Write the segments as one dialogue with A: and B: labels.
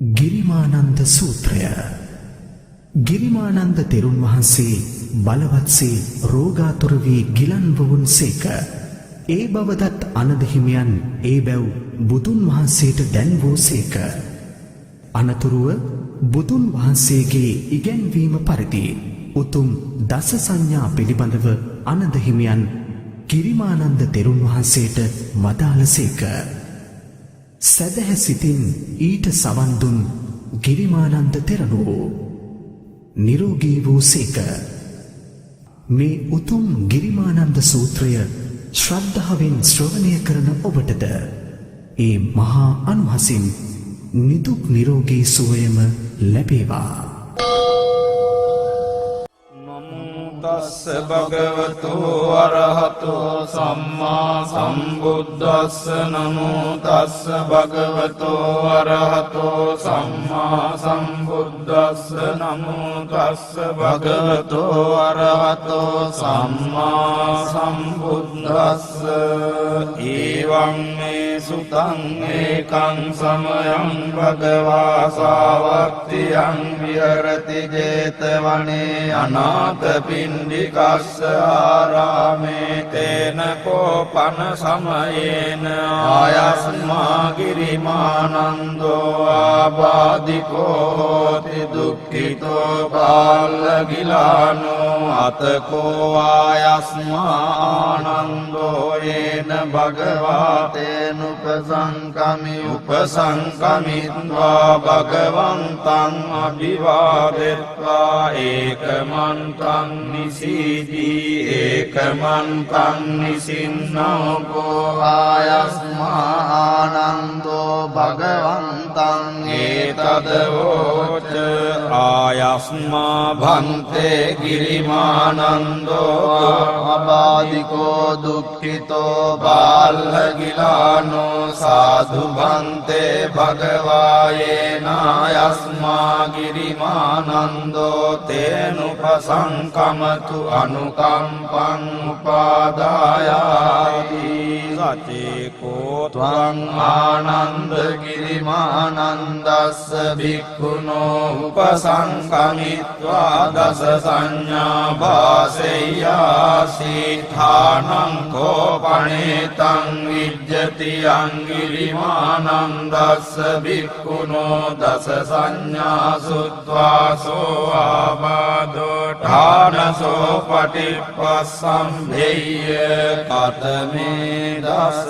A: ගිරිමානන්ද සූත්‍රය. ගිරිමානන්ද තෙරුන් වහන්සේ බලවත්සේ රෝගාතුර වී ගිලන් වුන් සේක. ඒ බවදත් අනද හිමියන් ඒ බැව් බුදුන් වහන්සේට දැන් වූ සේක. අනතුරුව බුදුන් වහන්සේගේ ඉගැන්වීම පරිදි උතුම් දස සංඥා පිළිබඳව අනද හිමියන් ගිරිමානන්ද තෙරුන් වහන්සේට වදාළ සේක. සැදැහැ සිතින් ඊට සවන් දුන් ගිරිමානන්ද තෙරණුවෝ නිරෝගී වූ සේක. මේ උතුම් ගිරිමානන්ද සූත්‍රය ශ්‍රද්ධාවෙන් ශ්‍රවණය කරන ඔබටද ඒ මහා අනුහසින් නිදුක් නිරෝගී සුවයම ලැබේවා.
B: තස්ස භගවතු අරහතෝ සම්මා සම්බුද්දස්ස නමෝ තස්ස භගවතු අරහතෝ සම්මා සම්බුද්දස්ස නමෝ තස්ස භගවතු අරහතෝ සම්මා සම්බුද්දස්ස ඊවං මේ සුතං ඒකං සමයං භගවා සාවක්තියං විහෙරති 제තවනේ අනාථ පින්ඩිකස්ස ආරාමේ තේන කෝපන සමයේන ආයස්මා ගිරිමානන්දෝ ආබාධිකෝ හෝති දුක්ඛිතෝ පාල්ලගිලානෝ අතකෝ ආයස්මා ආනන්දෝ ඒන භගවාතේන උපසංකමිත්වා භගවන්තං අභිවාදෙත්වා ඒකමන්තං නිසීදී ඒකමන්තං නිසින්නෝකෝ ආයස්මා ආනන්දෝ භගවන්තං ඒතදවෝච ආයස්මා භන්තේ ගිරිමානන්දෝ අබාධිකෝ දුක්ඛිතෝ බාල්ලගිලානෝ සාධු භන්තේ භගවායේනායස්මා ගිරිමානන්දෝ තේනුපසංකමතු අනුකම්පං උපාදායාති සචේකෝ ත්වං ආනන්ද ගිරිමානන්දස්ස භික්ඛුනෝ උපසංකමිත්වා දස සංඥා භාසෙය්‍යාසි ථානං කෝපණේතං විජ්ජති අංගිරිමානන්දස්ස භික්ඛුනෝ දස සංඥා සුත්වාසෝ ආබාධෝ ඨානසෝ පටිපස්සම්භේය කතමේ දස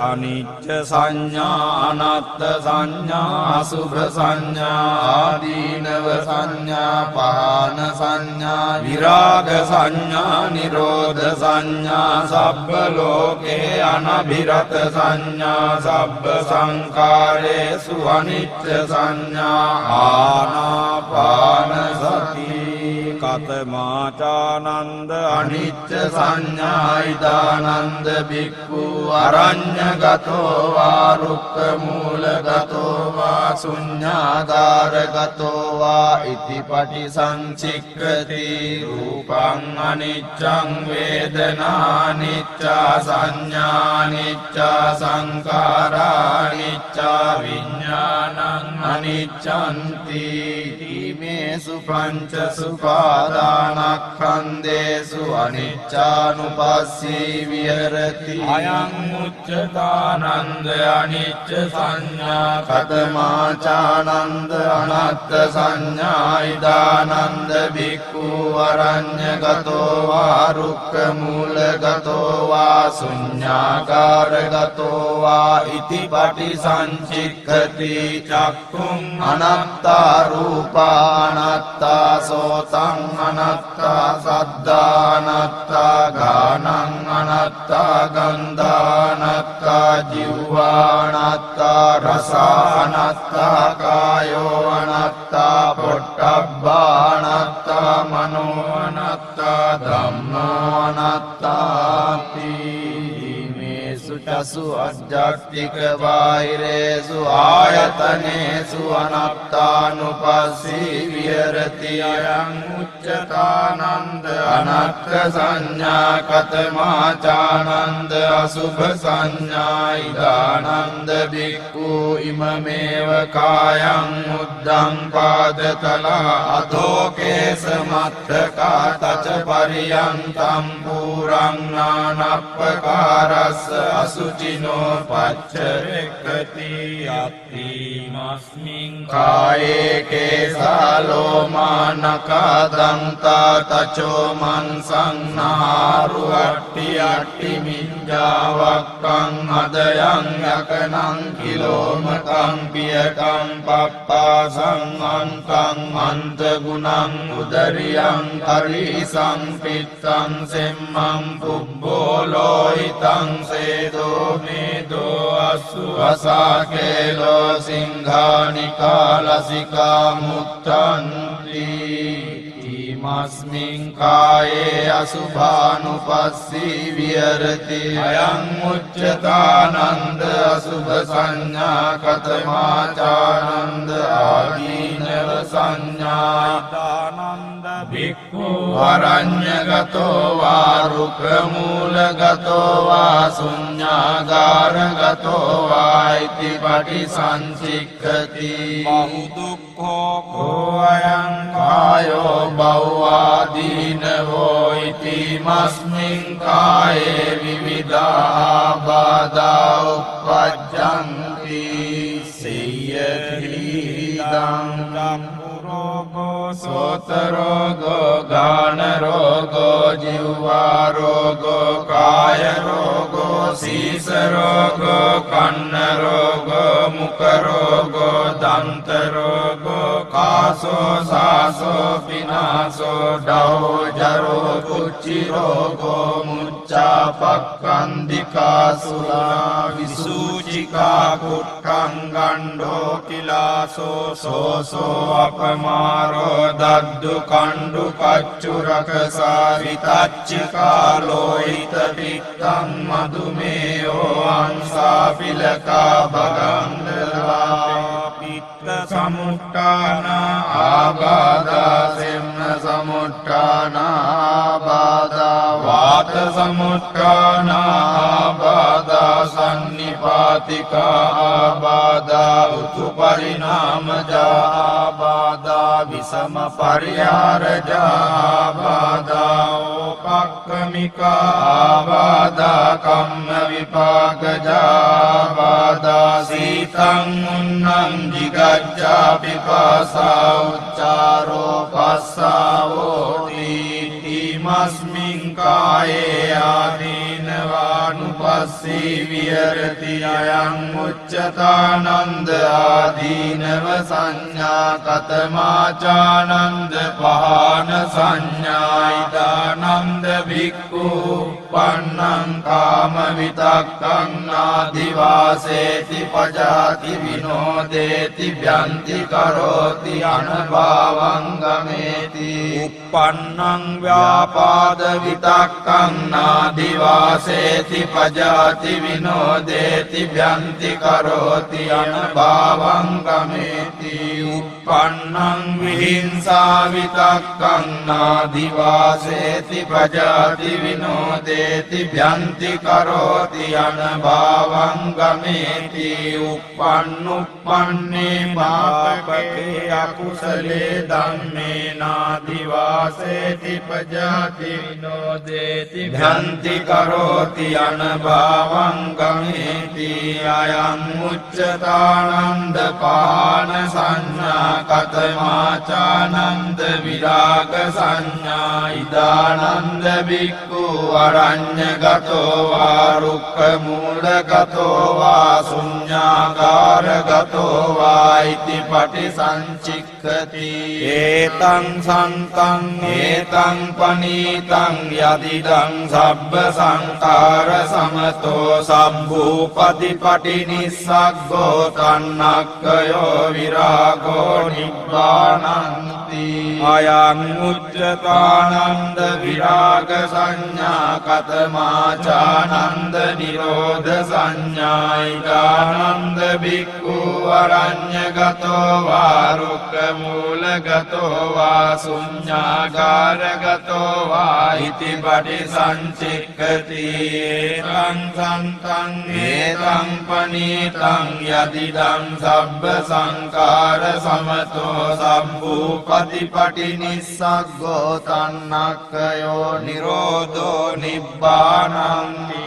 B: අනිච්ච සංඥා අනත්ත සංඥා අසුභ සංඥා ආදීනව සංඥා පහන සංඥා විරාග සංඥා නිරෝධ සංඥා සබ්බ ලෝකේ අනභිරත සංඥා සබ්බ සංකාරේසු අනිච්ච සංඥා ආනාපාන සති කතමාචානන්ද අනිච්ච සංඥායිදානන්ද බික්ඛු අරඤ්ඤගතෝ වා රුක්ඛ මූලගතෝ වා ශුඤ්ඤාගාරගතෝ වා ඉතිපටි සංචික්ඛති රූපං අනිච්ඡං වේදනානිච්ඡා සංඥානිච්ඡා සංඛාරානිච්ඡා විඥානං අනිච්ඡන්ති මේසු පංච සුපාදානස්කන්ධේසු අනිච්ඡානුපස්සී විහෙරති අයං උච්චතානන්ද අනිච්ච සංඥා කතමාචානන්ද අනත්ත සංඥා ඉදානන්ද බික්ඛු අරඤ්ඤගතෝ වා රුක්ඛ මූලගතෝ වා ශුඤ්ඤාකාරගතෝ වා ඉතිපටි සංචික්ඛති චක්ඛුං අනත්තා රූපා අනත්තා සෝතං අනත්තා සද්ධා අනත්තා ගානං අනත්තා ගන්ධා අනත්තා ජීවා අනත්තා රස අනත්තා කායෝ අනත්තා පොට්ටබ්බා අනත්තා මනෝ අනත්තා ධම්මෝ අනත්තාති මේසුච යසු අජ්ජත්තික බාහිරේසු ආයතනේසු අනත්තානුපස්සී විහෙරති අයං උච්චතානන්ද අනත්ථ සංඥා කතමාචානන්ද අසුභ සංඥා ඉදානන්ද බික්ඛු ඉමමේව කායං උද්දං පාදතලා අදෝකේස මත්තකා තච පරියන්තම් පුරං නානප්පකාරස්ස අසුචිනෝ පච්චරෙක්කති අත්තිමස්මින් කායේ කේසාලෝමා නඛා දන්තා තචෝ මන්සං නාරු අට්ටි අට්ටි මිඤ්ඤාවක්ඛං අදයන් යකනං කිලෝමකං පියකං පප්පාසං අන්තං අන්ත ගුණං උදරියං කරිසං පිත්තං සෙම්මං පුබ්බෝලෝහිතං සේදෝ මේදෝ අසුවසාකේලෝ සිංහානිකා ලසිකා මුත්තන්ති ඉමස්මින් කායේ අසුභානුපස්සී විහෙරති අයං උච්චතානන්ද අසුභ සංඥා කතමාචානන්ද ආදීනව සංඥා දානන්ද භික්ඛු අරඤ්ඤගතෝ වා රුක්ඛමූලගතෝ වා ශුඤ්ඤාගාරගතෝ වා ඉති පටිසංසික්ඛති බහු දුක්ඛෝ කෝ අයං කායෝ බෞවාදීනවෝ ඉති මස්මින් කායේ විවිධා බාධා උප්පජ්ජන්ති සේයතිදං රෝගෝ සෝත රෝගෝ ගාන රෝගෝ ජීවා රෝගෝ කාය රෝගෝ සීස රෝගෝ කන්න රෝගෝ මුඛ රෝගෝ දන්ත රෝගෝ කාසෝ සාසෝ පිනාසෝ ඩෞජරෝ කුච්චි රෝගෝ මුච්ඡා පක්ඛන්දිකා සුලා විසූචිකා කුක්ඛං ගණ්ඩෝ කිලාසෝ සෝසෝ අපමාරෝ දද්දු කණ්ඩු කච්චු රකසා විතච්චිකා ලෝහිත පිත්තං මදුමේයෝ අංසා පිලකා භගන්දලා පිත්ත සමුට්ඨාන ආබාධා සෙම්න සමුට්ඨාන ආබාධා වාත සමුට්ඨාන ආබාධා සන්නිපාතිකා ආබාධා උතු පරිණාමජා ආබාධා විසම පරිහාරජා ආබාධා ඕපක්ඛමිකා ආබාධා කම්ම විපාකජා ආබාධා සීතං උන්නං ජිගච්ඡා පිපාසා උච්චාරෝ පස්සාවෝ ඉමස්මින් කායේ ආදීනවානුපස්සී විහෙරති අයං උච්චතානන්ද ආදීනව සංඥා කතමාචානන්ද පහන සංඥා ඉදානන්ද භික්ඛු පන්නං කාම විතක්කං නාදිවාසේති පජාති විනෝදේති භ්‍යන්ති කරෝති අනභවං ගමේති uppannං ව්‍යාපාද විතක්කං නාදිවාසේති පජාති විනෝදේති භ්‍යන්ති කරෝති අනභවං ගමේති uppannං විහිංසා විතක්කං නාදිවාසේති පජාති විනෝදේති භ්‍යන්ති කරෝති අනභවං ගමේති uppannuppanනේ පාපකේ අකුසලේ ධම්මේ නාදිවාසේති පජාති විනෝදේති භ්‍යන්ති කරෝති අනභවං ගමේති අයං උච්චතානන්ද පාන සංඥා කතමාචානන්ද විරාග සංඥා ඉදානන්ද බික්ඛු අරඤ්ඤගතෝ වා රුක්ඛ මූලගතෝ වා ශුඤ්ඤාගාරගතෝ වා ඉති පටිසංචික්ඛති ඒතං සන්තං ඒතං පනීතං යදිදං සබ්බ සංඛාර සමතෝ සම්භූපතිපටි නිස්සග්ගෝ තන්නක්ඛයෝ විරාගෝ නිබ්බානන්ති අයං උච්චතානන්ද විරාග සංඥා කතමාචානන්ද නිරෝධ සංඥායිකානන්ද බික්ඛු අරඤ්ඤගතෝ වා රුක්ඛ මූලගතෝ වා ශුඤ්ඤාගාරගතෝ වා ඉති පටිසංචික්ඛති ඒතං සන්තං ඒතං පනීතං යදිදං සබ්බ සංඛාර සමතෝ සම්භූපතිපටි නිස්සග්ගෝ තන්නක්ඛයෝ නිරෝධෝ නිබ්බානන්ති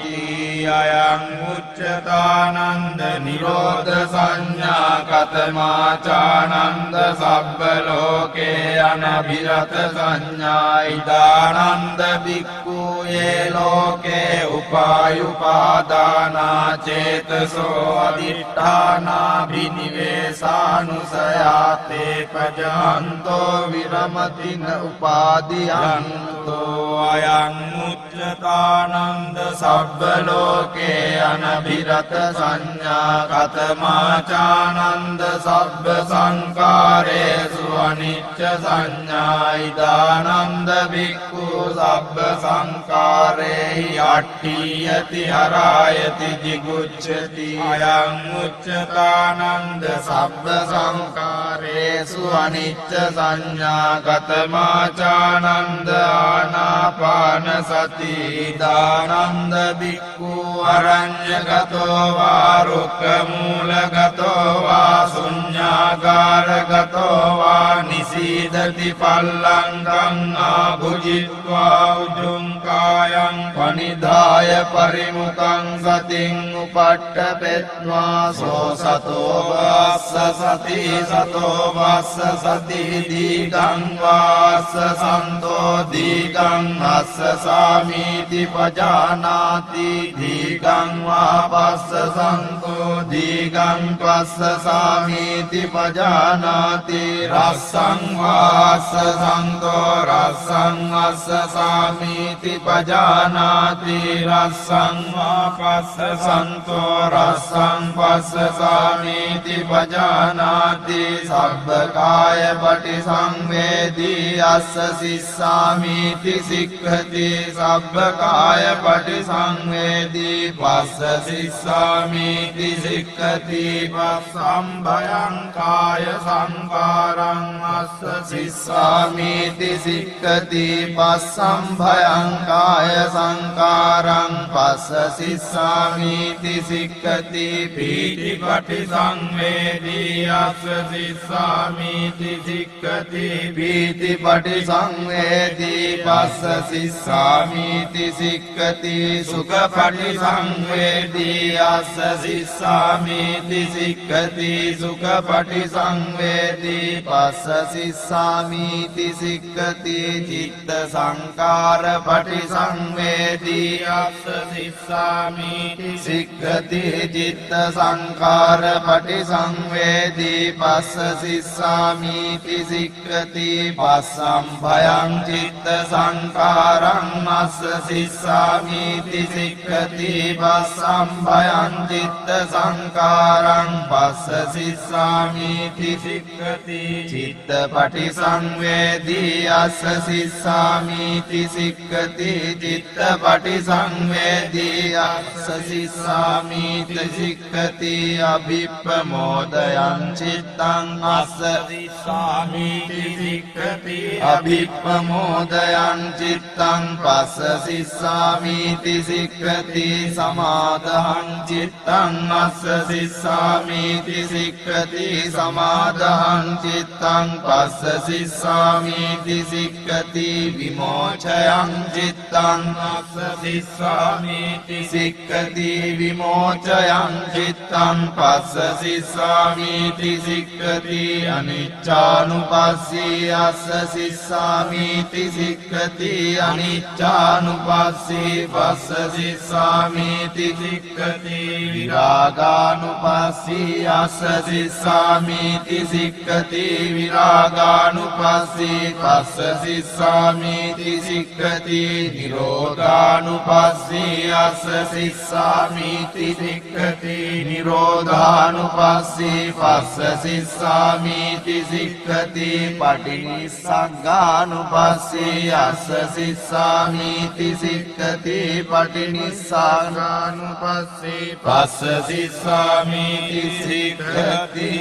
B: අයං උච්චතානන්ද නිරෝධ සංඥා කතමාචානන්ද සබ්බ ලෝකේ අනබිරත සංඥා ඉදානන්ද බික්ඛු යේ ලෝකේ උපායුපාදානා චේතසෝ අදිඨානා බිනිවේසානුසයාතේ පජාන්තෝ විරමතින උපාදියන්තෝ අයං උච්චතානන්ද සබ්බ ලෝකේ අනබිරත සංඥා කතමාචානන්ද සබ්බ සංකාරේසු අනිච්ච සංඥා ඉදානන්ද බික්ඛු සබ්බ සංකාරේහි අට්ඨියති හරායති jigucchati අයං උච්චතානන්ද සබ්බ සංකාරේසු අනිච්ච සංඥා කතමාචානන්ද ආනාපාන සති දානන්ද බික්ඛු අරඤ්ඤගතෝ වා රුක්ඛ මූලගතෝ වා ශුඤ්ඤාගාරගතෝ වා නිසීදති පල්ලංකං ආභුජිත්වා උජුං කායං පනිදාය පරිමුඛං සතින් උපට්ඨපෙත්වා සෝ සතෝ වාස්ස සති සතෝ වාස්ස සති දීගං වාස්ස සන්තෝ දීගං අස්ස සාමීති පජානාති දීගං වා පස්ස සන්තෝ දීගං පස්ස සාමීති පජානාති රස්සං වාස්ස සන්තෝ රස්සං අස්ස සාමීති පජානාති රස්සං වා පස්ස සන්තෝ රස්සං පස්ස සාමීති පජානාති සබ්බකාය පටිසංවේදී අස්ස සිස්සාමීති සික්ඛති සබ්බකාය පටිසංවේදී පස්ස සිස්සාමීති සික්ඛති පස්සම්භයං කාය සංකාරං අස්ස සිස්සාමීති සික්ඛති පස්සම්භයං කාය සංකාරං පස්ස සිස්සාමීති සික්ඛති පීති පටිසංවේදී අස්ස සිස්සාමීති සික්ඛති පීති පටිසංවේදී පස්ස සිස්සාමීති සික්ඛති සුඛ පටිසංවේදී අස්ස සිස්සාමීති සික්ඛති සුඛ පටිසංවේදී පස්ස සිස්සාමීති සික්ඛති චිත්ත සංකාර පටිසංවේදී අස්ස සිස්සාමීති සික්ඛති චිත්ත සංකාර පටිසංවේදී පස්ස සිස්සාමීති සික්ඛති පස්සම් භයං චිත්ත සංකාරං අස්ස සිස්සාමීති සික්ඛති පස්සම් භයං චිත්ත සංකාරං පස්ස සිස්සාමීති සික්ඛති චිත්ත පටිසංවේදී අස්ස සිස්සාමීති සික්ඛති චිත්ත පටිසංවේදී අස්ස සිස්සාමීති සික්ඛති අභිප්පමෝදයං චිත්තං අස්ස සිස්සාමීති සික්ඛති අභිප්පමෝදයං චිත්තං පස්ස සිස්සාමීති සික්ඛති සමාදහං චිත්තං අස්ස සිස්සාමීති සික්ඛති සමාදහං චිත්තං පස්ස සිස්සාමීති සික්ඛති විමෝචයං චිත්තං අස්ස සිස්සාමීති සික්ඛති විමෝචයං චිත්තං පස්ස සිස්සාමීති සික්ඛති අනිච්චානුපස්සී අස්ස සිස්සාමීති සික්ඛති අනිච්චානුපස්සී නිරෝධානුපස්සී පස්ස සිස්සාමීති සික්ඛති විරාගානුපස්සී අස්ස සිස්සාමීති සික්ඛති විරාගානුපස්සී පස්ස සිස්සාමීති සික්ඛති නිරෝධානුපස්සී අස්ස සිස්සාමීති සික්ඛති නිරෝධානුපස්සී පස්ස සිස්සාමීති සික්ඛති පටිනිස්සග්ගානුපස්සී අස්ස සිස්සාමීති සික්ඛති පටිනිස්සග්ගානුපස්සී පස්ස සිස්සාමීති සික්ඛති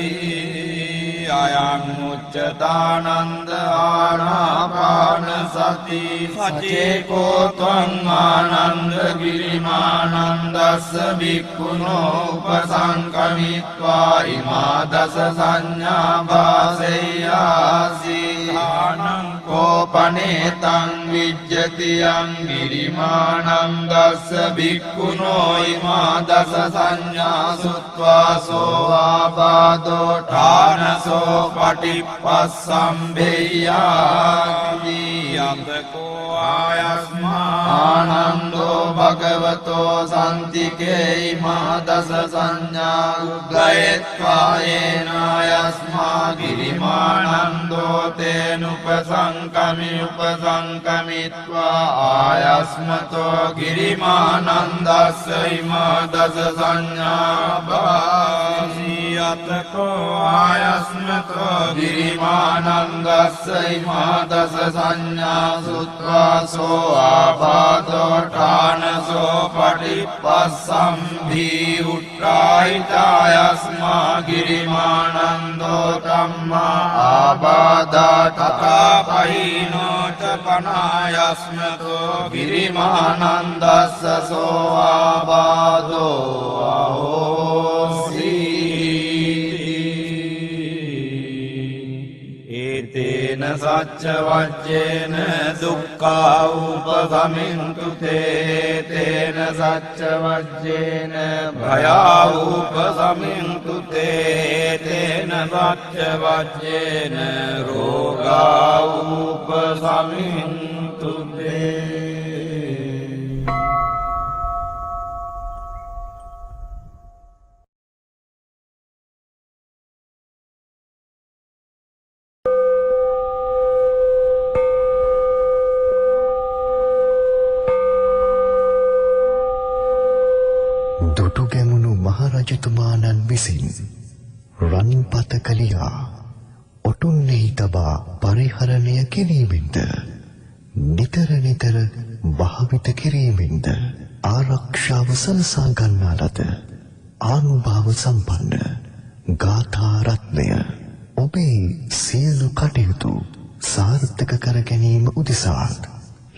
B: අයං උච්චතානන්ද ආනාපාන සති සචේකෝ ත්වං ආනන්ද ගිරිමානන්දස්ස භික්ඛුනෝ උපසංකමිත්වා ඉමා දස සංඥා භාසෙය්‍යාසී ආනං කෝපනේතං විජ්ජති යං ගිරිමානන්දස්ස භික්ඛුනෝ ඉමා දස සංඥා සුත්වා සෝ ආබාධෝ ඨානසෝ පටිපස්සම්භේයාති යතකෝ ආයස්මා ආනන්දෝ භගවතෝ සම්තිකේ ඉමා දස සංඥා උද්ගයත්වා යේනායස්මා ගිරිමානන්දෝ තේනුපසංකමිත්වා ආයස්මතෝ ගිරිමානන්දස්ස ඉමා දස සංඥා භාසී යතකෝ ආයස්මතෝ ගිරිමානන්දස්ස ඉමා දස සංඥා සුත්වා සෝ ආබාධෝ ඨානසෝ පටිපස්සම්භී උට්ඨායිතායස්මා ගිරිමානන්දෝ ධම්මා ආබාධා තථා පහිනෝ ච පනායස්මතෝ ගිරිමානන්දස්ස සෝ ආබාධෝ අහෝසි තේන සච්ච වජ්ජේන දුක්ඛා උපගමින්තු තේ තේන සච්ච වජ්ජේන භයා උපගමින්තු තේ තේන සච්ච වජ්ජේන රෝගා උපගමින්තු තේ
C: දුටුගැමුණු මහරජතුමාණන් විසින් රන්පතකලියා ඔටුන්නෙහි තබා පරිහරණය කිරීමෙන්ද නිතර නිතර භාවිත කිරීමෙන්ද ආරක්ෂාව සලසා ගන්නා ලද ආනුභාව සම්පන්න ගාථා රත්නය ඔබේ සියලු කටයුතු සාර්ථක කර ගැනීම උදෙසා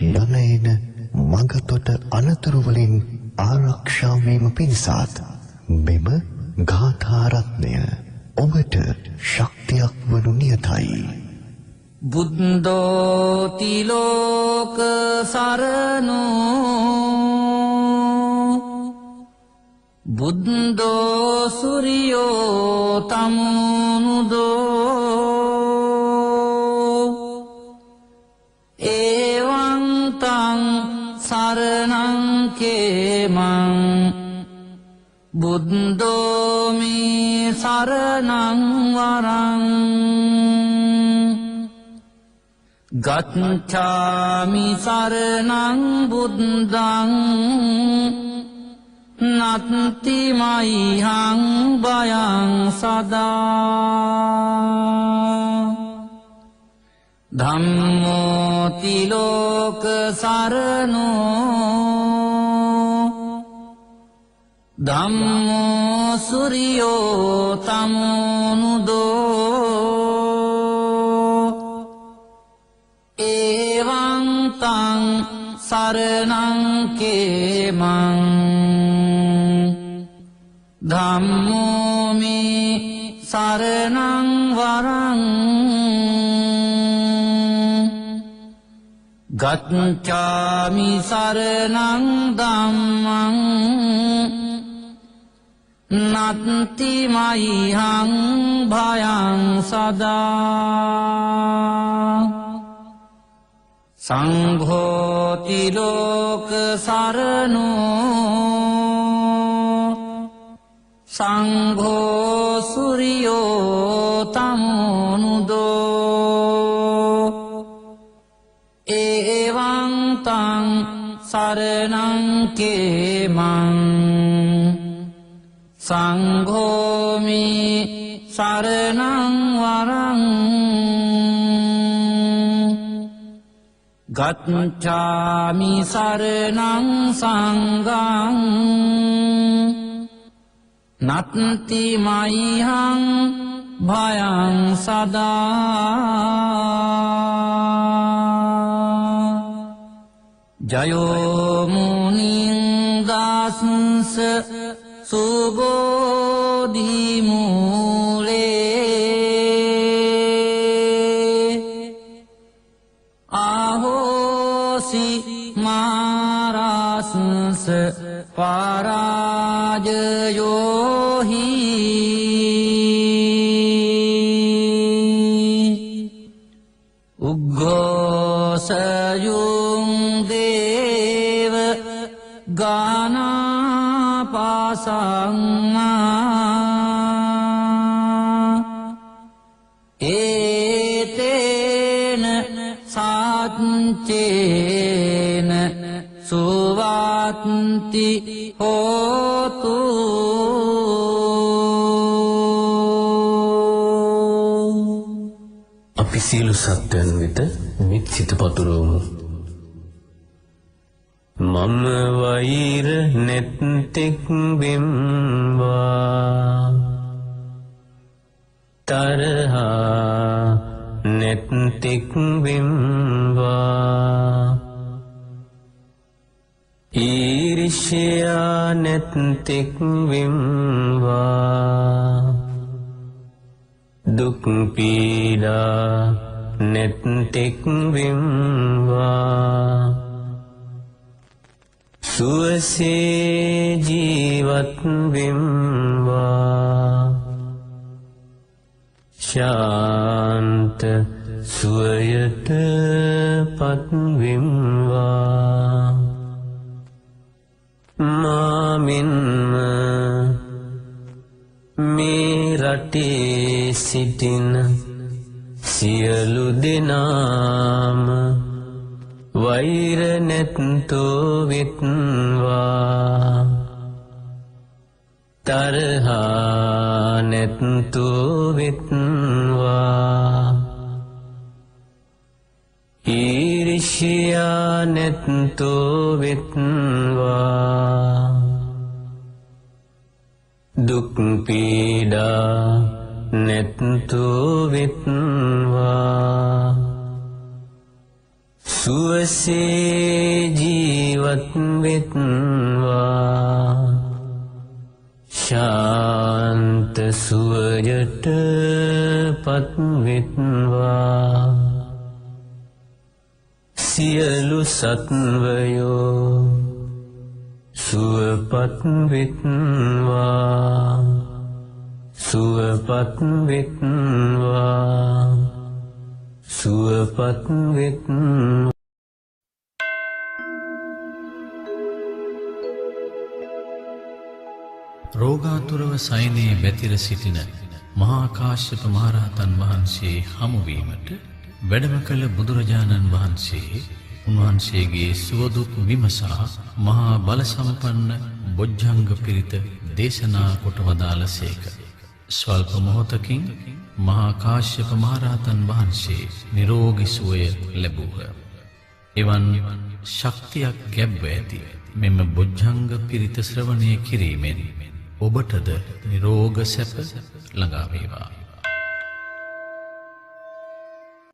C: යන මඟතොට අනතුරු වලින් ආරක්ෂා වීම පිණිසත් මෙම ගාථා රත්නය ඔබට ශක්තියක් වනු නියතයි.
D: බුද්ධෝ තිලෝක සරණෝ බුද්ධෝ සූර්යෝ තමුනුදෝ එවං තං සරණං කේමං බුද්ධෝ මේ සරණං වරං ගච්ඡාමි සරණං බුද්ධං නත්ති මයිහං භයං සදා ධම්මෝ තිලෝක සරණෝ ධම්මෝ සූර්යෝ තමුනුදෝ එවං තං සරණං කේමං ධම්මෝ මේ සරණං වරං ගච්ඡාමි සරණං ධම්මං නත්ති මයිහං භයං සදා සංඝෝති ලෝක සරණෝ සංඝෝ සුරියෝ තමුනුදෝ ඒවං තං සරණං කේමං සංඝෝමි සරණං වරං ගච්ඡාමි සරණං සංඝං නත්ති මයිහං භයං සදා ජයෝ මුනිං දාස්ස සුබෝධි මූලේ ආහෝසි මාරස්ස පරාජයෝහි උග්ගෝසයුං දේව ගානාපාසංා ඒතේන සාච්චේන සුවත්ති හෝතු
E: අපි සියලු සත්වයන් වෙත මෙත් සිත පතුරවමු. මම වෛර නැත්තෙක් වෙම්වා තරහා නැත්තෙක් වෙම්වා ඊර්ෂ්‍යා නැත්තෙක් වෙම්වා දුක් පීඩා නැත්තෙක් වෙම්වා සුවසේ ජීවත් වෙම්වා ශාන්ත සුවයට පත් වෙම්වා මාමින්ම මේ රටේ සිටින සියලු දෙනාම වෛර නැත්තෝ වෙත්වා තරහා නැත්තෝ වෙත්වා ඊර්ෂ්‍යා නැත්තෝ වෙත්වා දුක් පීඩා නැත්තෝ වෙත්වා සුවසේ ජීවත් වෙත්වා ශාන්ත සුවයට පත් වෙත්වා සියලු සත්වයෝ සුවපත් වෙත්වා සුවපත් වෙත්වා සුවපත් වෙත්වා
F: රෝගාතුරව සයනයේ වැතිර සිටින මහා කාශ්‍යප මහරහතන් වහන්සේ හමුවීමට වැඩම කළ බුදුරජාණන් වහන්සේ උන්වහන්සේගේ සුවදුක් විමසා මහා බලසම්පන්න බොජ්ජංග පිරිත දේශනා කොට වදාළසේක. ස්වල්ප මොහොතකින් මහා කාශ්‍යප මහරහතන් වහන්සේ නිරෝගී සුවය ලැබුහ. එවන් ශක්තියක් ගැබ්ව ඇති මෙම බොජ්ජංග පිරිත ශ්‍රවණය කිරීමෙන් ඔබටද නිරෝග සැප ළඟා වේවා.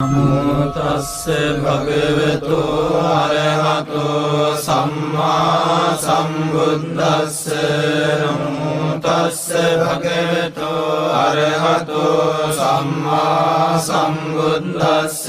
B: නමෝ තස්ස භගවතු අරහතෝ සම්මා සම්බුද්දස්ස නමෝ තස්ස භගවතු අරහතෝ සම්මා සම්බුද්දස්ස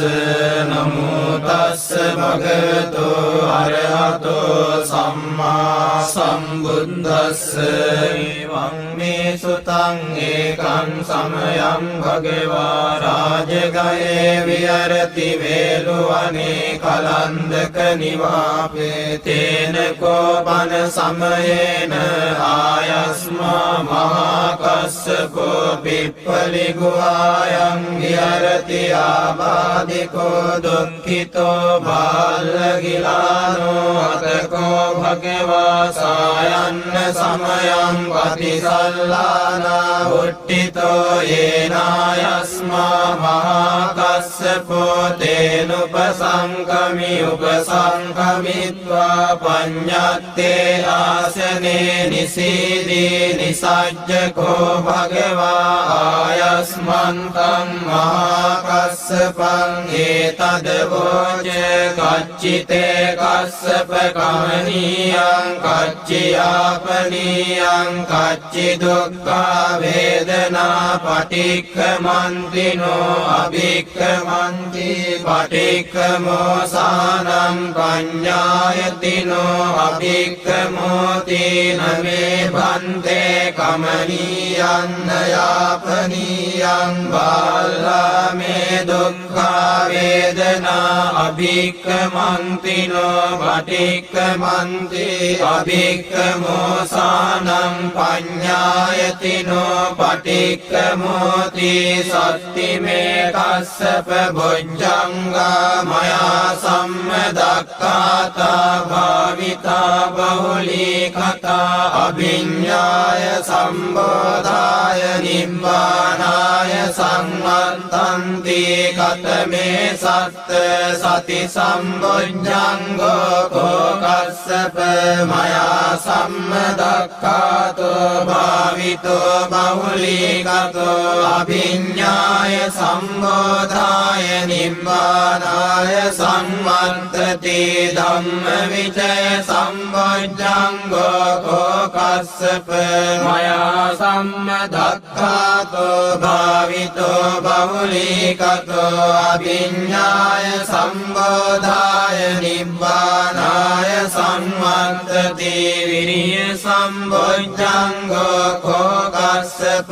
B: නමෝ තස්ස භගවතු අරහතෝ සම්මා සම්බුද්දස්ස එවං මේ සුතං ඒකං සමයං භගවා රාජගයේ විහරති වේලුවනේ කලන්දක නිවාපේ තේන කෝපන සමයේන ආයස්මා මහා කස්සපෝ පිප්පලි ගුහායන් විහරති ආබාධිකෝ දුක්ඛිතෝ බාලගිලානෝ අතකෝ භගවා සායන්න සමයං පතිසල්ලානා උට්ඨිතෝ යේනායස්මා මහා කස්සපෝ තේනුපසංකමි උපසංකමිත්වා පඤ්ඤත්තේ ආසනේ නිසීදී නිසජ්ජකෝ භගවා ආයස්මන්තං මහා කස්සපං ඒතදවෝච කච්චිතේ කස්සප කමනීයං කච්චියාපනීයං කච්චි දුක්ඛා වේදනා පටික්ඛමන්තිනෝ අභික්ඛමන්ති පටික්ඛමෝසානං පඤ්ඤායතිනෝ අභික්ඛමෝති නමේ භන්තේ කමනීයං යාපනීයං බාලාමේ දුක්ඛා වේදනා අභික්ඛමන්තිනෝ පටික්ඛමන්ති අභික්ඛමෝසානං පඤ්ඤායතිනෝ පටික්ඛමෝති සත්තිමේ කස්සප බොජ්ජංගා මයා සම්මදක්ඛාතා භාවිතා බහුලී කතා අභිඤ්ඤාය සම්බෝධාය නිබ්බානාය සංවත්තන්ති කතමේ සත්ත සති සම්බොජ්ජංගෝ කෝ කස්සප මයා සම්මදක්ඛාතෝ භාවිතෝ බහුලී කතෝ අභිඤ්ඤාය සම්බෝධාය නිබ්බානාය සංවත්තති ධම්මවිචය සම්බොජ්ජංගෝ කෝ කස්සප මයා සම්මදක්ඛාතෝ භාවිතෝ බහුලී කතෝ අභිඤ්ඤාය සම්බෝධාය නිබ්බානාය සංවත්තති විරිය සම්බොජ්ජංගෝ කෝ කස්සප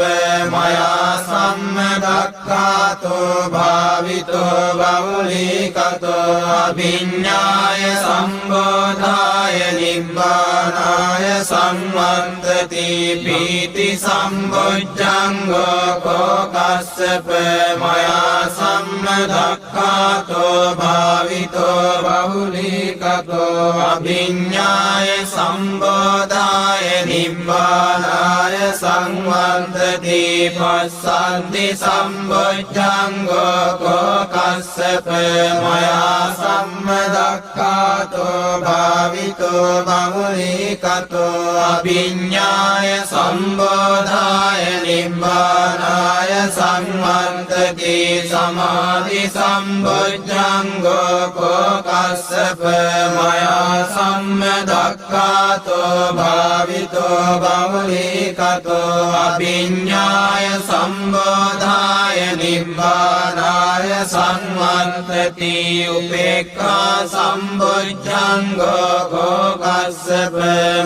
B: මයා සම්මදක්ඛාතෝ භාවිතෝ බහුලී කතෝ අභිඤ්ඤාය සම්බෝධාය නිබ්බානාය සංවත්තති පීති සම්බොජ්ජංගෝ කෝ කස්සප මයා සම්මදක්ඛාතෝ භාවිතෝ බහුලී කතෝ අභිඤ්ඤාය සම්බෝධාය නිබ්බානාය සංවත්තති පස්සන්ති සම්බොජ්ජංගෝ කෝ කස්සප මයා සම්මදක්ඛාතෝ භාවිතෝ බහුලී කතෝ අභිඤ්ඤාය සම්බෝධාය නිබ්බානාය සංවත්තති සමාධි සම්බොජ්ජංගෝ කෝ කස්සප මයා සම්මදක්ඛාතෝ භාවිතෝ බහුලී කතෝ අභිඤ්ඤාය සම්බෝධාය නිබ්බානාය සංවත්තති උපේක්ඛා සම්බොජ්ජංගෝ කෝ කස්සප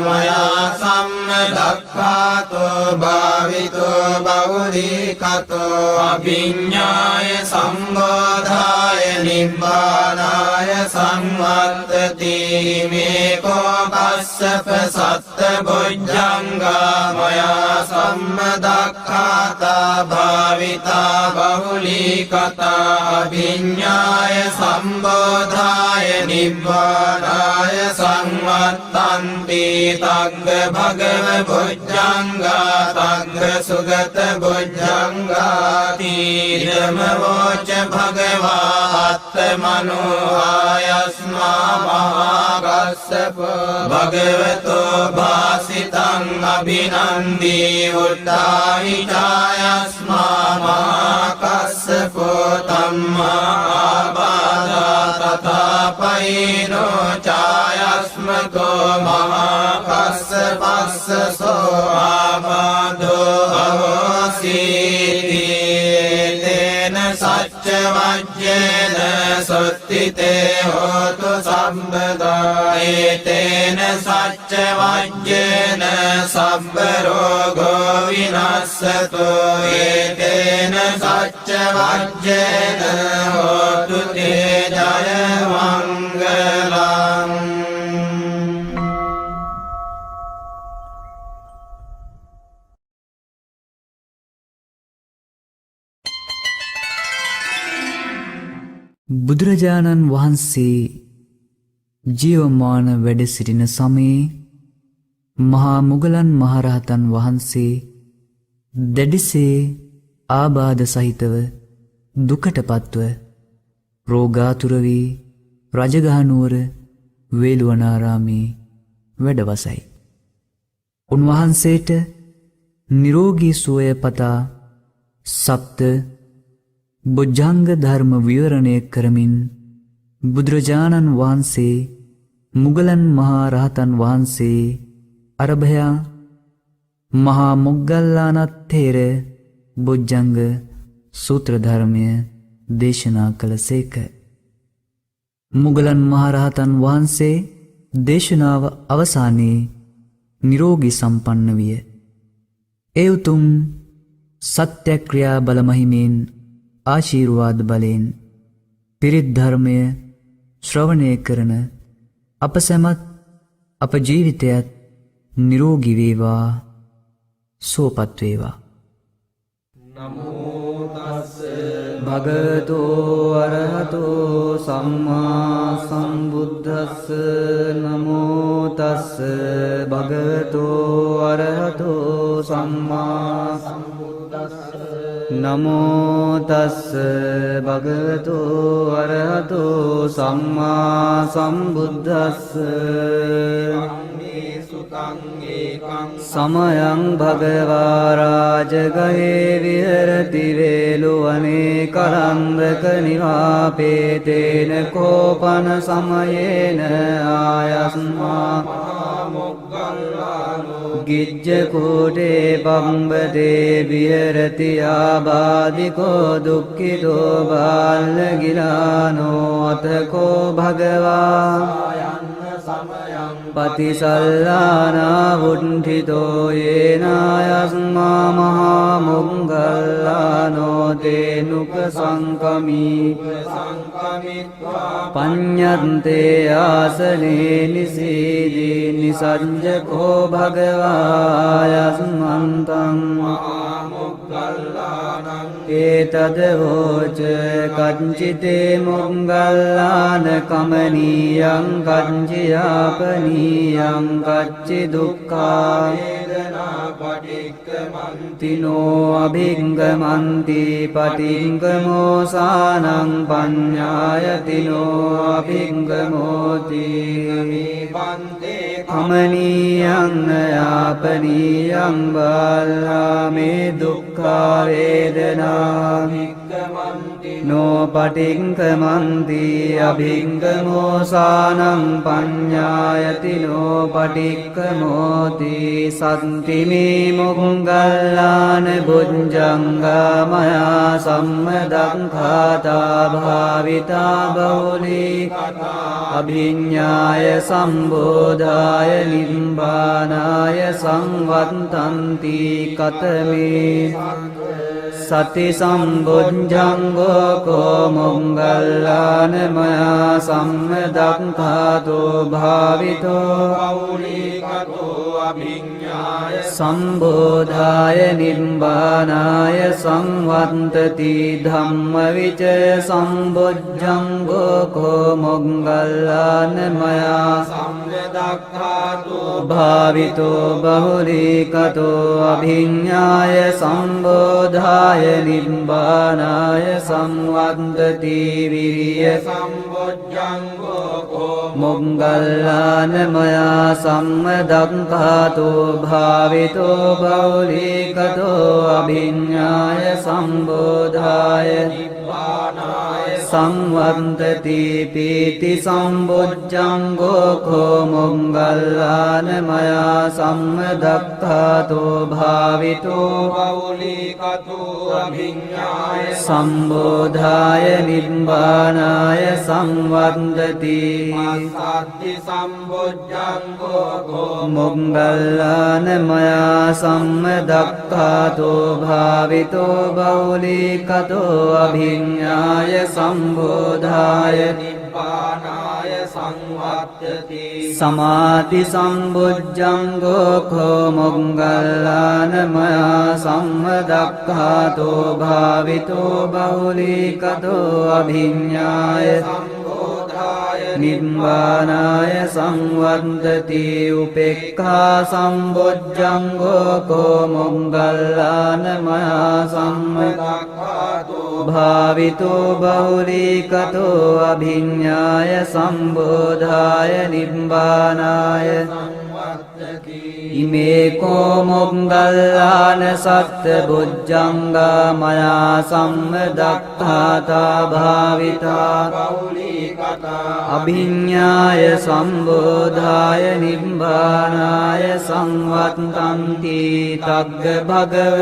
B: මයා සම්මදක්ඛාතෝ භාවිතෝ බහුලී කතෝ අභිඤ්ඤාය සම්බෝධාය නිබ්බානාය සංවත්තති මේ කෝ කස්සප සත්ත බොජ්ජංගා මයා සම්මදක්ඛාතා භාවිතා බහුලී කතා අභිඤ්ඤාය සම්බෝධාය නිබ්බානාය සංවත්තන්ති තග්ග භගව බොජ්ජංගා තග්ග සුගත බොජ්ජංගාති ධම්මවෝච භගවා අත්තමනෝ ආයස්මා මහා කස්සප භගවතෝ භාසිතං අභිනන්දී උට්ඨාහි ඡායස්මා මහා කස්සපෝ තම්මා ආබාධා තථාපයිනෝ චායස්මකෝ මහා කස්සපස්සසෝ ආබාධෝ අවසීති තේන සච්ච වජ්ජේන සොත්තිතේ හෝතු සම්බදා තේන සච්ච වජ්ජේන සබ්බ රෝගෝ විනස්සතු තේන සච්ච වජ්ජේන හෝතු තේ ජය මංගලං.
G: බුදුරජාණන් වහන්සේ ජීවමාන වැඩ සිටින සමයේ මහා මුගලන් මහරහතන් වහන්සේ දැඩිසේ ආබාධ සහිතව දුකටපත්ව රෝගාතුර වී රජගහනුවර වේළුවනාරාමේ වැඩවසයි. උන්වහන්සේට නිරෝගී සුවය පතා සප්ත බොජ්ජංග ධර්ම විවරණය කරමින් බුදුරජාණන් වහන්සේ මුගලන් මහා රහතන් වහන්සේ අරභයා මහා මොග්ගල්ලානත් තේර බොජ්ජංග සූත්‍ර ධර්මය දේශනා කළ සේක. මුගලන් මහා රහතන් වහන්සේ දේශනාව අවසානයේ නිරෝගී සම්පන්න විය. ඒ උතුම් සත්‍යක්‍රියා බලමහිමෙන් ආශීර්වාද බලයෙන් පිරිත් ධර්මය ශ්‍රවණය කරන අප සැමත් අප ජීවිතයත් නිරෝගී වේවා සුවපත් වේවා.
D: නමෝ තස්ස භගවතෝ අරහතෝ සම්මා සම්බුද්දස්ස නමෝ තස්ස භගවතෝ අරහතෝ සම්මා සම්බුද්දස්ස නමෝ තස්ස භගවතෝ අරහතෝ සම්මා සම්බුද්දස්ස සමයං භගවා රාජගහේ විහෙරති වේළුවනේ කරන්දක නිවාපේතේන කෝපන සමයේන ආයස්මා ගිජ්ජ කෝටේ පම්බදේ විහෙරති ආබාධිකෝ දුක්ඛිතෝ බාල්ල ගිලානෝ අතකෝ භගවා පතිසල්ලානා වුණ්ඨිතෝ යේනායස්මා මහා මොග්ගල්ලානෝ තේනුක සංකමී පඤ්ඤන්තේ ආසනේ නිසීදී නිසංජකෝ භගවායස්මන්තං ඒතද වෝච කංචිතේ මොග්ගල්ලාන කමනීයං කංචියාපනීයං කච්චි දුක්ඛා තිනෝ අභිංගමන්ති පටිංගමෝසානං පඤ්ඤායතිනෝ අභිංගමෝති කමනීයං යාපනීයං බාලාමේ දුක්ඛා වේදනා නෝ පටිංගමන්ති අභිංගමෝසානං පඤ්ඤායතිනෝ පටික්ඛමෝති සම්තිමේ මොග්ගල්ලාන බුද්ධංගා මයා සම්මදංඛාතා භාවිතා බහුලී අභිඤ්ඤාය සම්බෝධාය නිබ්බානාය සංවත්තන්ති කතමේ සති සම්බුද්ධංගෝ කෝ මොග්ගල්ලාන මයා සම්මදංඛාතෝ භාවිතෝ සම්බෝධාය නිබ්බානාය සංවත්තති ධම්මවිචය සම්බුද්ධංගෝ කෝ මොග්ගල්ලාන මයා සම්මදංඛාතෝ භාවිතෝ බහුලීකතෝ අභිඤ්ඤාය සම්බෝධාය නිබ්බානාය සංවත්තති විරිය සම්බුද්ධංගෝ කෝ මොග්ගල්ලාන මයා සම්මදංඛාතෝ භාවිතෝ බෞලිකතෝ අභිඤ්ඤාය සම්බෝධාය නිබ්බානාය සංවත්තති පීති සම්බුද්ධංගෝ කෝ මොංගල්ලාන මයා සම්මදක්ඛාතෝ භාවිතෝ
B: බෞලිකතෝ අභිඤ්ඤාය
D: සම්බෝධාය නිබ්බානාය සංවත්තති
B: සත්‍ති සම්බුද්ධංගෝ කෝ
D: මොංගල්ලාන මයා සම්මදක්ඛාතෝ භාවිතෝ බෞලිකතෝ අභිඤ්ඤාය සම්බෝධාය
B: නිබ්බානාය සංවත්තති
D: සමාධි සම්බුද්ධංගෝ කෝ මොංගල්ලාන මයා සම්මදක්ඛාතෝ භාවිතෝ බෞලිකතෝ අභිඤ්ඤාය නිබ්බානාය සංවත්තති උපේක්ඛා සම්බොජ්ජංගෝ කෝ මොංගල්ලාන මයා සම්මදක්ඛාතෝ භාවිතෝ බෞලිකතෝ අභිඤ්ඤාය සම්බෝධාය නිබ්බානාය ඉමේ කෝ මොංගල්ලාන සත්ත බුද්ධංගා මයා සම්මදක්ඛාතා භාවිතා අභිඤ්ඤාය සම්බෝධාය නිබ්බානාය සංවත්තන්ති තග්ග භගව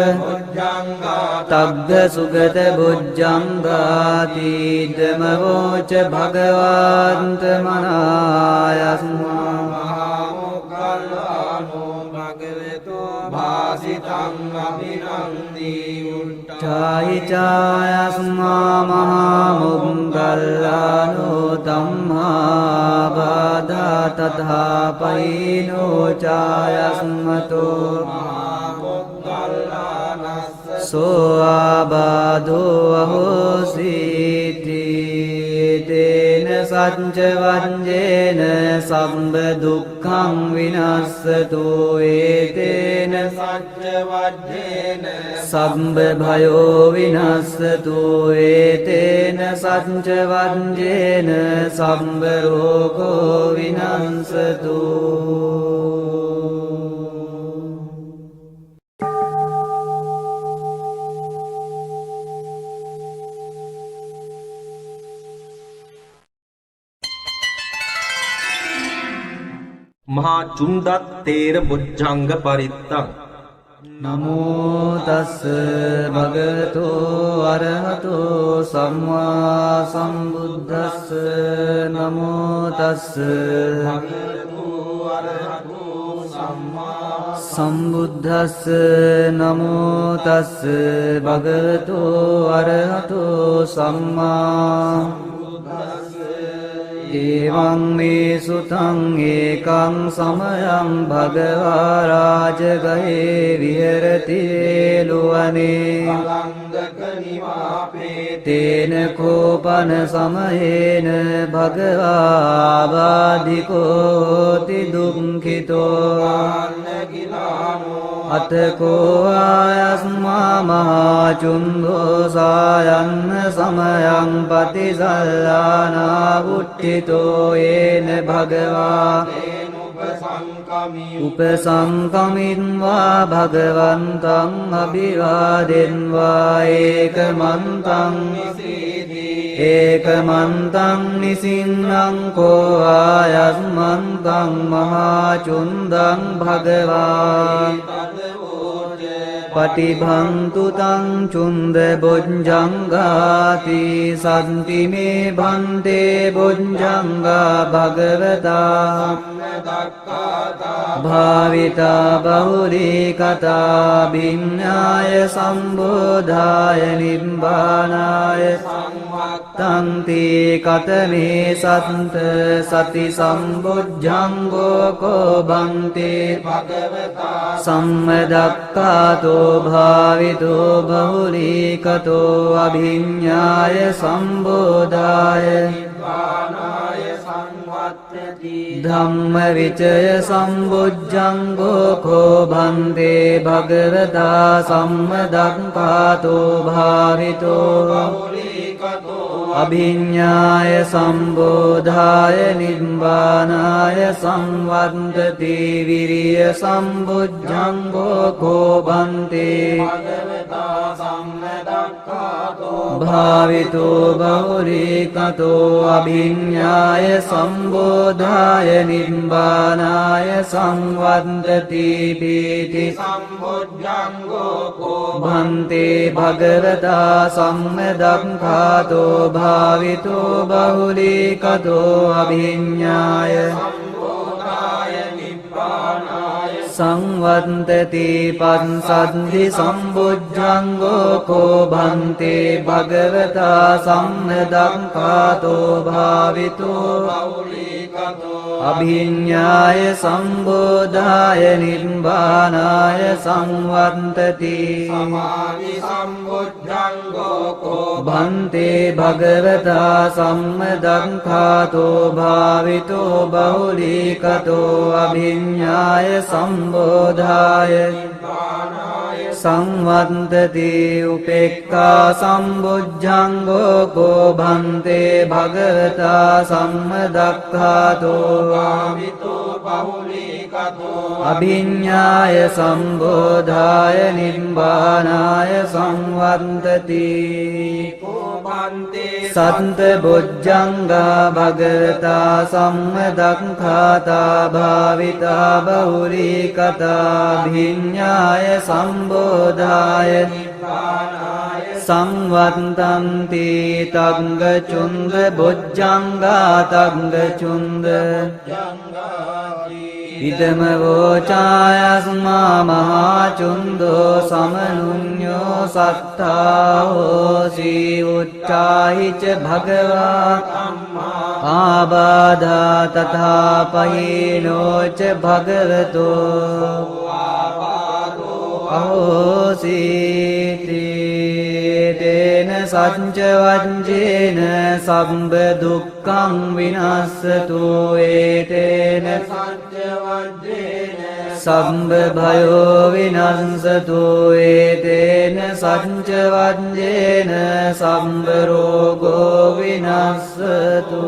D: තග්ග සුගත බුද්ධංගාති ධමවෝච භගවන්ත මනායස්මා
B: භාසිතං අභිනන්දී
D: චායි චායස්මා මහා මොංගල්ලානෝ ධම්මා බාධා තථා පයිනෝ චායස්මතෝ සෝ ආබාධෝ අහෝසීති තේන සච්ච වංජේන සම්බ දුක්ඛං විනස්සතු ඒතේන
B: සච්ච වජ්ජේන
D: සම්බ භයෝ විනස්සතු ඒතේන සච්ච වංජේන සම්බ රෝගෝ විනස්සතු
H: මහා චුන්දත් තේර බොජ්ජංග පරිත්තං
D: නමෝ තස්ස භගවතෝ අරහතෝ සම්මා සම්බුද්දස්ස නමෝ තස්ස සම්බුද්දස්ස නමෝ තස්ස භගවතෝ අරහතෝ සම්මා එවං මේ සුතං ඒකං සමයං භගවා රාජගහේ විහෙරති වේලුවනේ තේන කෝපන සමයේන භගවා වාදිකෝති දුක්ඛිතෝ අතකෝ ආයස්මා මහා චුන්දෝ සායන්න සමයං පතිසල්ලානා උට්ඨිතෝ ඒන භගවා උපසංකමින්වා භගවන්තං අභිවාදෙන්වා ඒකමන්තං නිසින්නං කෝ ආයස්මන්තං මහා චුන්දං භගවා පටිභන්තු තං චුන්ද බොජ්ජංගාති සන්ති මේ භන්තේ බොජ්ජංගා භගවතා භාවිතා බහුලී කතා භිඤ්ඤාය සම්බෝධාය නිබ්බානාය තන්ති කතමේ සත්ත සති සම්බොජ්ජංගෝ කෝ බන්තේ භගවතා සම්මදක්ඛාතෝ භාවිතෝ බහුලී කතෝ අභිඤ්ඤාය සම්බෝධාය ධම්ම විචය සම්බුද්ධංගෝ කෝ භන්තේ භගවතා සම්මදක්ඛාතෝ භාවිතෝ අභිඤ්ඤාය සම්බෝධාය නිබ්බානාය සංවත්තති විරිය සම්බුද්ධංගෝ කෝ භන්තේ භගවතා සම්මදක්ඛාතෝ භාවිතෝ බහුලීකතෝ අභිඤ්ඤාය සම්බෝධාය නිබ්බානාය සංවත්තති පීති
B: සම්බුද්ධංගෝ කෝ
D: භන්තේ භගවතා සම්මදක්ඛාතෝ භාවිතෝ බහුලීකතෝ අභිඤ්ඤාය
B: සම්බෝධාය නිබ්බානාය
D: සංවත්තති පස්සද්ධි සම්බුද්ධංගෝ කෝ භන්තේ භගවතා සම්මදක්ඛාතෝ භාවිතෝ
B: බෞලිකතෝ
D: අභිඤ්ඤාය සම්බෝධාය නිබ්බානාය සංවත්තති
B: සමාධි සම්බුද්ධංගෝ කෝ
D: භන්තේ භගවතා සම්මදක්ඛාතෝ භාවිතෝ බහුලීකතෝ අභිඤ්ඤාය සම්බෝධාය සංවත්තති උපේක්ඛා සම්බුද්ධංගෝ කෝ භන්තේ භගවතා සම්මදක්ඛාතෝ
B: භාවිතෝ බහුලීකතෝ
D: අභිඤ්ඤාය සම්බෝධාය නිබ්බානාය සංවත්තති
B: කෝපන්තේ
D: සත්ත බොජ්ජංගා භගවතා සම්මදක්ඛාතා භාවිතා බහුලීකතා භිඤ්ඤාය සම්බෝධාය
B: නිබ්බානාය
D: සංවත්තන්ති තග්ග චුන්ද බොජ්ජංගා තග්ග චුන්ද ඉදම වෝචායස්මා මහාචුන්දෝ සමනුඤ්ඤෝ සත්තා හෝසි උච්චාහිච භගවා ආබාධා තථාපයේනෝච භගවතෝ අහෝසීති තේන සච්ච වජ්ජේන සම්බ දුක්ඛං විනස්සතු ඒතේන සම්බ භයෝ විනස්සතු ඒතේන සච්ච වජ්ජේන සම්බ රෝගෝ විනස්සතු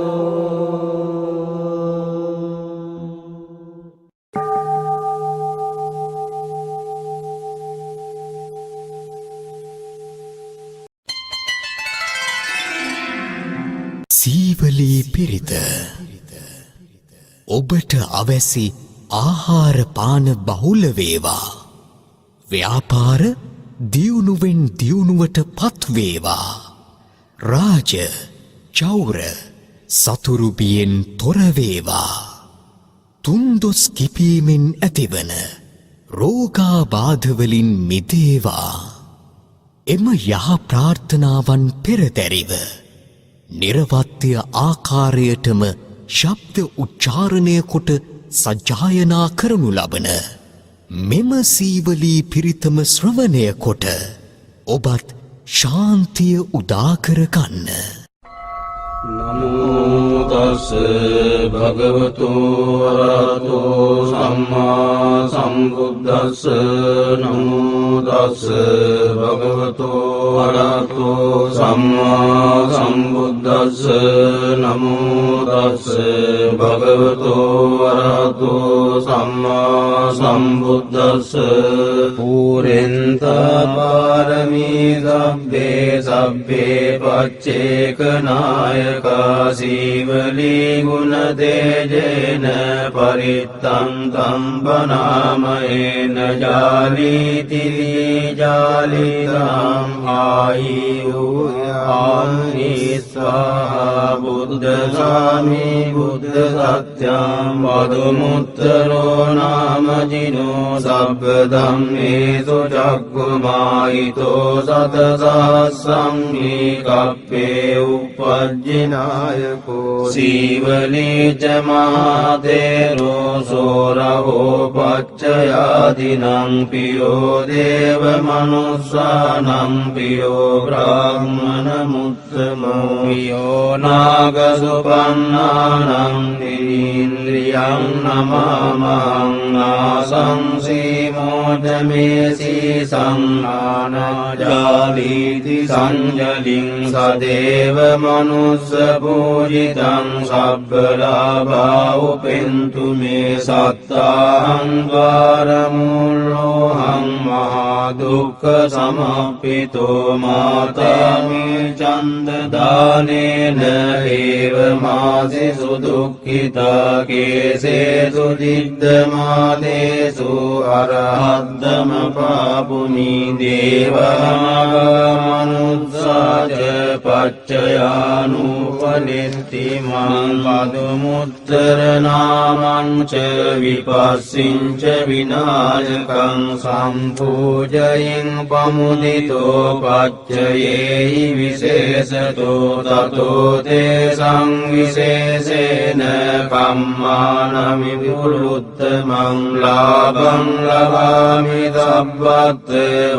A: සීවලී පිරිත ඔබට අවැසි ආහාර පාන බහුල වේවා ව්‍යාපාර දියුණුවෙන් දියුණුවට පත්වේවා රාජ චෞර සතුරුබියෙන් තොරවේවා තුන්දොස් කිපීමෙන් ඇතිවන රෝගාබාධවලින් මිදේවා එම යහ ප්‍රාර්ථනාවන් පෙරදැරිව නිරවත්‍ය ආකාරයටම ශබ්ද උච්චාරණය කොට සජ්ජායනා කරනු ලබන මෙම සීවලී පිරිතම ශ්‍රවණය කොට ඔබත් ශාන්තිය උදාකර ගන්න.
B: නමෝ තස් භගවතු වරහතෝ සම්මා සම්බුද්දස්ස නමෝ තස් භගවතු වරහතෝ සම්මා සම්බුද්දස්ස නමෝ තස් භගවතු වරහතෝ සම්මා සම්බුද්දස්ස පුරෙන්තා පාරමී සබ්බේ පච්චේක නායකා සීවලී ගුණ තේජේන පරිත්තං තම්බනාමයේන ජාලීතිලී ජාලිතං ආයු ආනිස්වාහා බුද්ධ සාමි බුද්ධ සත්‍යං වදුමුත්තරෝ නාමජිනෝ සබ්බ ධම්මේසු චක්ඛුමායිතෝ සතසාස්සං කප්පේ උපජ්ජිනායකෝ සීවලී ච මහතේරෝ සෝරහෝ පච්චයාදිනං පියෝ දේව මනුස්සානං පියෝ බ්‍රාහ්මන මුත්තමෝ පියෝ නාග සුපන්නානං ඉන්ද්‍රියං නමමං ආසං සීව විමෝදමේසී සංඝානාජාලීති සංජලින් සදේව මනුස්ස පූජිතං සබ්බලාභා උපෙන්තු මේ සත්තාං ද්වාරමූලෝහං මහා දුක්ඛ සමප්පිතෝ මාතාමේ චන්ද දානේන ඒව මාසි සුදුක්ඛිතා කේසේසු දිද්දමාදේසු අරහද්දම පාපුනි දේවාමනුස්සාච පච්චයානුපනිත්ති මං පදුමුත්තර නාමං ච විපස්සින්ච විනායකං සම්පූජයින් පමුදිතෝ පච්චයේහි විශේෂතෝ තතෝ තේ සංවිශේෂේන කම්මානමි විවෘත්තමං ලාභං ලබාමි සබ්බත්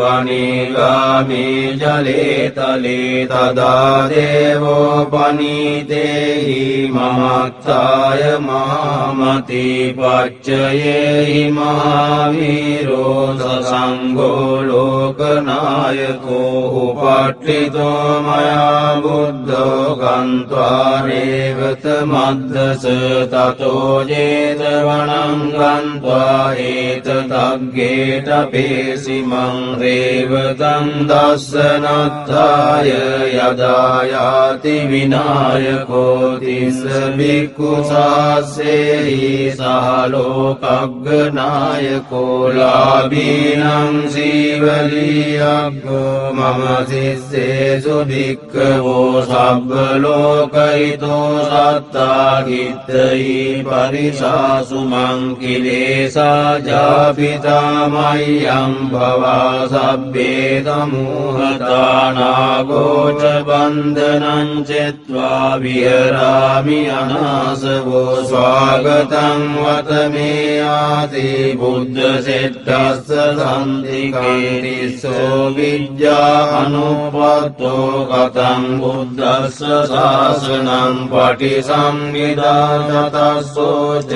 B: වනිගාමි ජලේ තලේ තදා දේවෝ පනීතේහි මමත්තාය මහමති පච්චයේහි මහාවීරෝ සසංඝෝ ලෝකනායකෝ උපට්ඨිතෝ මයා බුද්ධෝ ගන්්වා රේවත මද්දස තතෝ ජේතවනං ගන්්වා ඒතතග්ගේට පේසිමං රේවතං දස්සනත්තාය යදායාති විනායකෝ තිස්ස බික්ඛු සාසේහි සහලෝකග්ගනායකෝ ලාභීනං සීවලියග්ගෝ මම සිස්සේසු භික්ඛවෝ සබ්බ ලෝකයිතෝ සත්තා කිත්තයි පරිසාසු මං කිලේසා ජාපිතා මය්‍යං භවා සබ්බේ තමූහතානාගෝච බන්ධනං චෙත්වා විහරාමි අනාසවෝ ස්වාගතං වතමේ ආති බුද්ධ සෙට්ටස්ස සන්තිකේ තිස්සෝ විජ්ජා අනුපත්තෝ කතං බුද්දස්ස ශාසනං පටිසම්භිදා තතස්සෝච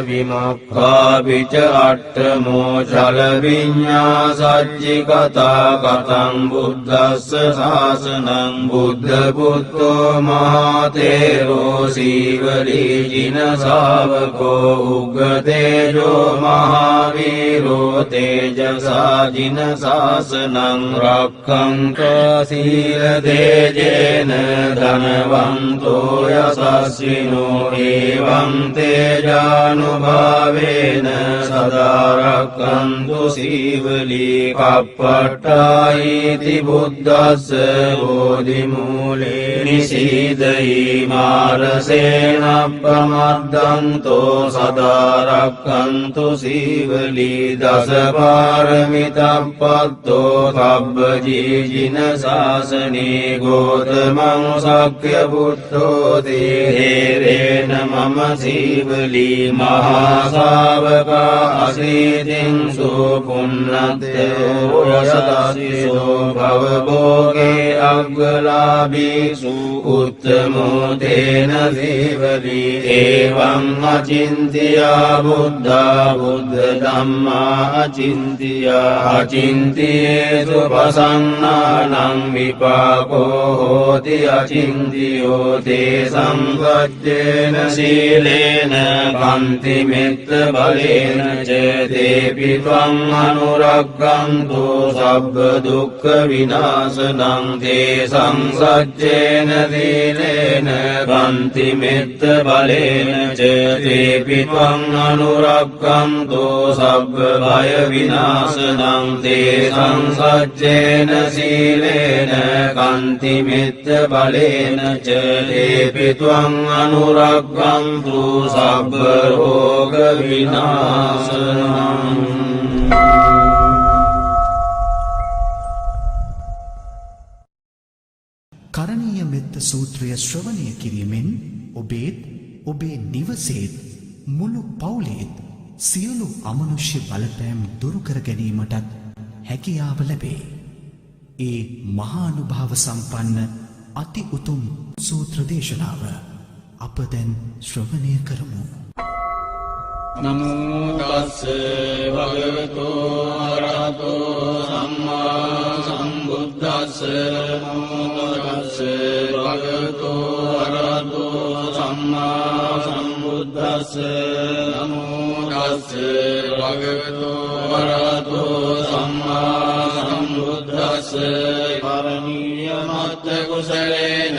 B: විමුක්ඛා විච අට්ඨමෝ චල විඤ්ඤා සච්චි කතා කතං බුද්දස්ස ශාසනං බුද්ධ පුත්තෝ මහතේරෝ සීවලී ජින ශාවකෝ උග්ගතේජෝ මහාවීරෝ තේජසා ජින ශාසනං රක්ඛන්තෝ සීල තේජේන ධනවන්තෝ යසස්විනෝ එවං තේජානුභාවේන සදා රක්ඛන්තු සීවලී කප්පට්ඨායිති බුද්දස්ස බෝධි මූලේ නිසීදයි මාරසේනප්පමද්දන්තෝ සදා රක්ඛන්තු සීවලී දස පාරමිතප්පත්තෝ සබ්බ ජීජින ශාසනේ ගෝතමං සක්්‍ය පුත්තෝ තේරේන මම සීවලී මහා ශාවකා අසීතින් සුපුන්නත්තෝ යසදාසිසෝ භවභෝගේ අග්ගලාභීසු උත්තමෝ තේන සීවලී එවං අචින්තියා බුද්ධා බුද්ධ ධම්මා අචින්තියා අචින්තියේසු පසන්නානං විපාකෝ හෝති අචින්තියෝ තේ සංගච්ඡේන සීලේන පන්ති මෙත්ත බලේන ච තේපි ත්වං අනුරක්ඛන්තු සබ්බ දුක්ඛ විනාශනං තේ සංසච්ඡේන සීලේන පන්ති මෙත්ත බලේන ච තේපි ත්වං අනුරක්ඛන්තු සබ්බ භය විනාශනං තේ සංසච්ඡේන සීලේන කන්ති මෙත්ත බලේන ච තේපි ත්වං අනුරක්ඛන්තු සබ්බ රෝග විනාශනං.
I: කරණීය මෙත්ත සූත්‍රය ශ්‍රවණය කිරීමෙන් ඔබේත් ඔබේ නිවසේත් මුළු පවුලේත් සියලු අමනුෂ්‍ය බලපෑම් දුරු කර ගැනීමටත් හැකියාව ලැබේ. ඒ මහානුභාව සම්පන්න අති උතුම් සූත්‍ර දේශනාව අප දැන් ශ්‍රවණය කරමු.
B: නමෝ තස්ස භගවතු අරහතෝ සම්මා සම්බුද්දස්ස නමෝ තස්ස භගවතු අරහතෝ සම්මා සම්බුද්දස්ස නමෝ තස්ස භගවතු අරහතෝ සම්මා සම්බුද්දස්ස පරමීය මත්ත කුසලේන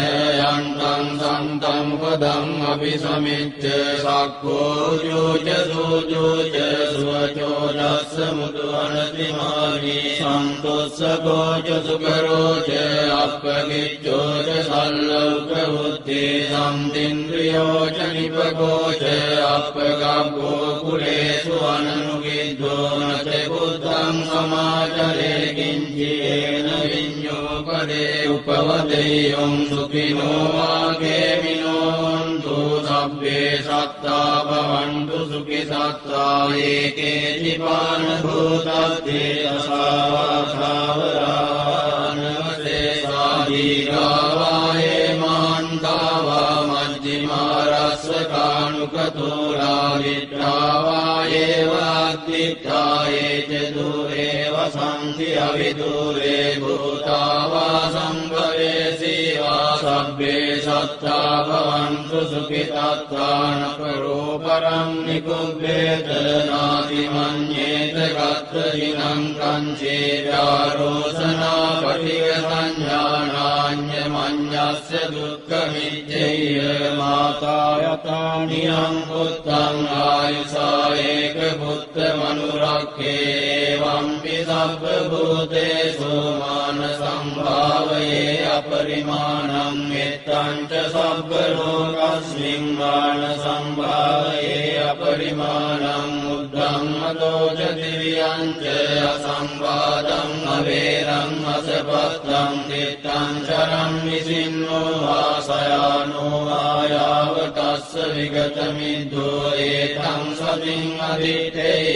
B: යන්තං සන්තං පදං අபிසමිච්ඡ සක්ඛෝ යෝච සෝජෝච සුවචෝ දස්ස මුදු අනතිමානි සන්තොස්සකෝච සුකරෝච අප්පකිච්ඡෝච සල්ලෞක වුත්තේ සම්තින්ද්‍රියෝච නිපකෝච අප්පගබ්බෝ කුලේසු අනනුගිද්දෝ නච බුද්ධං සමාචරේ කිංචේන විඤ්ඤෝ පදේ උපවදේයං සුඛිනෝ වාගේමිනෝ හොන්තු සබ්බේ සත්තා භවන්තු සුඛි සත්තා ඒකේ ජීවාන භූතත්තේ අසාවාසාවරානවසේ සාදීගාවායේ මාන්තාවා මජ්ජිමා රස්සකානුකතෝරා විට්ඨාවායේ වාත්තිත්තායේ ච දුරේ වසන්ති අවිදුරේ භූතාවා සම්භවේ සීවා සබ්බේ සත්තා භවන්තු සුඛිතාත්තාන කරෝ පරං නිකුබ්බේත නාති මඤ්ඤේත ගත්ත දිනං කංචේ යාරෝසනා පටිග සංඥානාඤ්ඤ මඤ්ඤස්ස දුක්ඛ මිච්ඡේය මාතා යතානියං පුත්තං ආයුසා ඒක පුත්ත මනුරක්ඛේ වම්පි සබ්බ භූතේසු මාන සම්භාවයේ අපරිමාණං මෙත්තං ච සබ්බ ලෝකස්මින් මාන සම්භාවයේ අපරිමාණං උද්ධං මදෝච දිව්‍යං ච අසම්බාධං අවේරං අසපත්තං තිත්තං චරං විසින්නෝ ආසයානෝ ආයාව තස්ස විගත මිද්දෝ ඒතං සතින් අදිත්තේය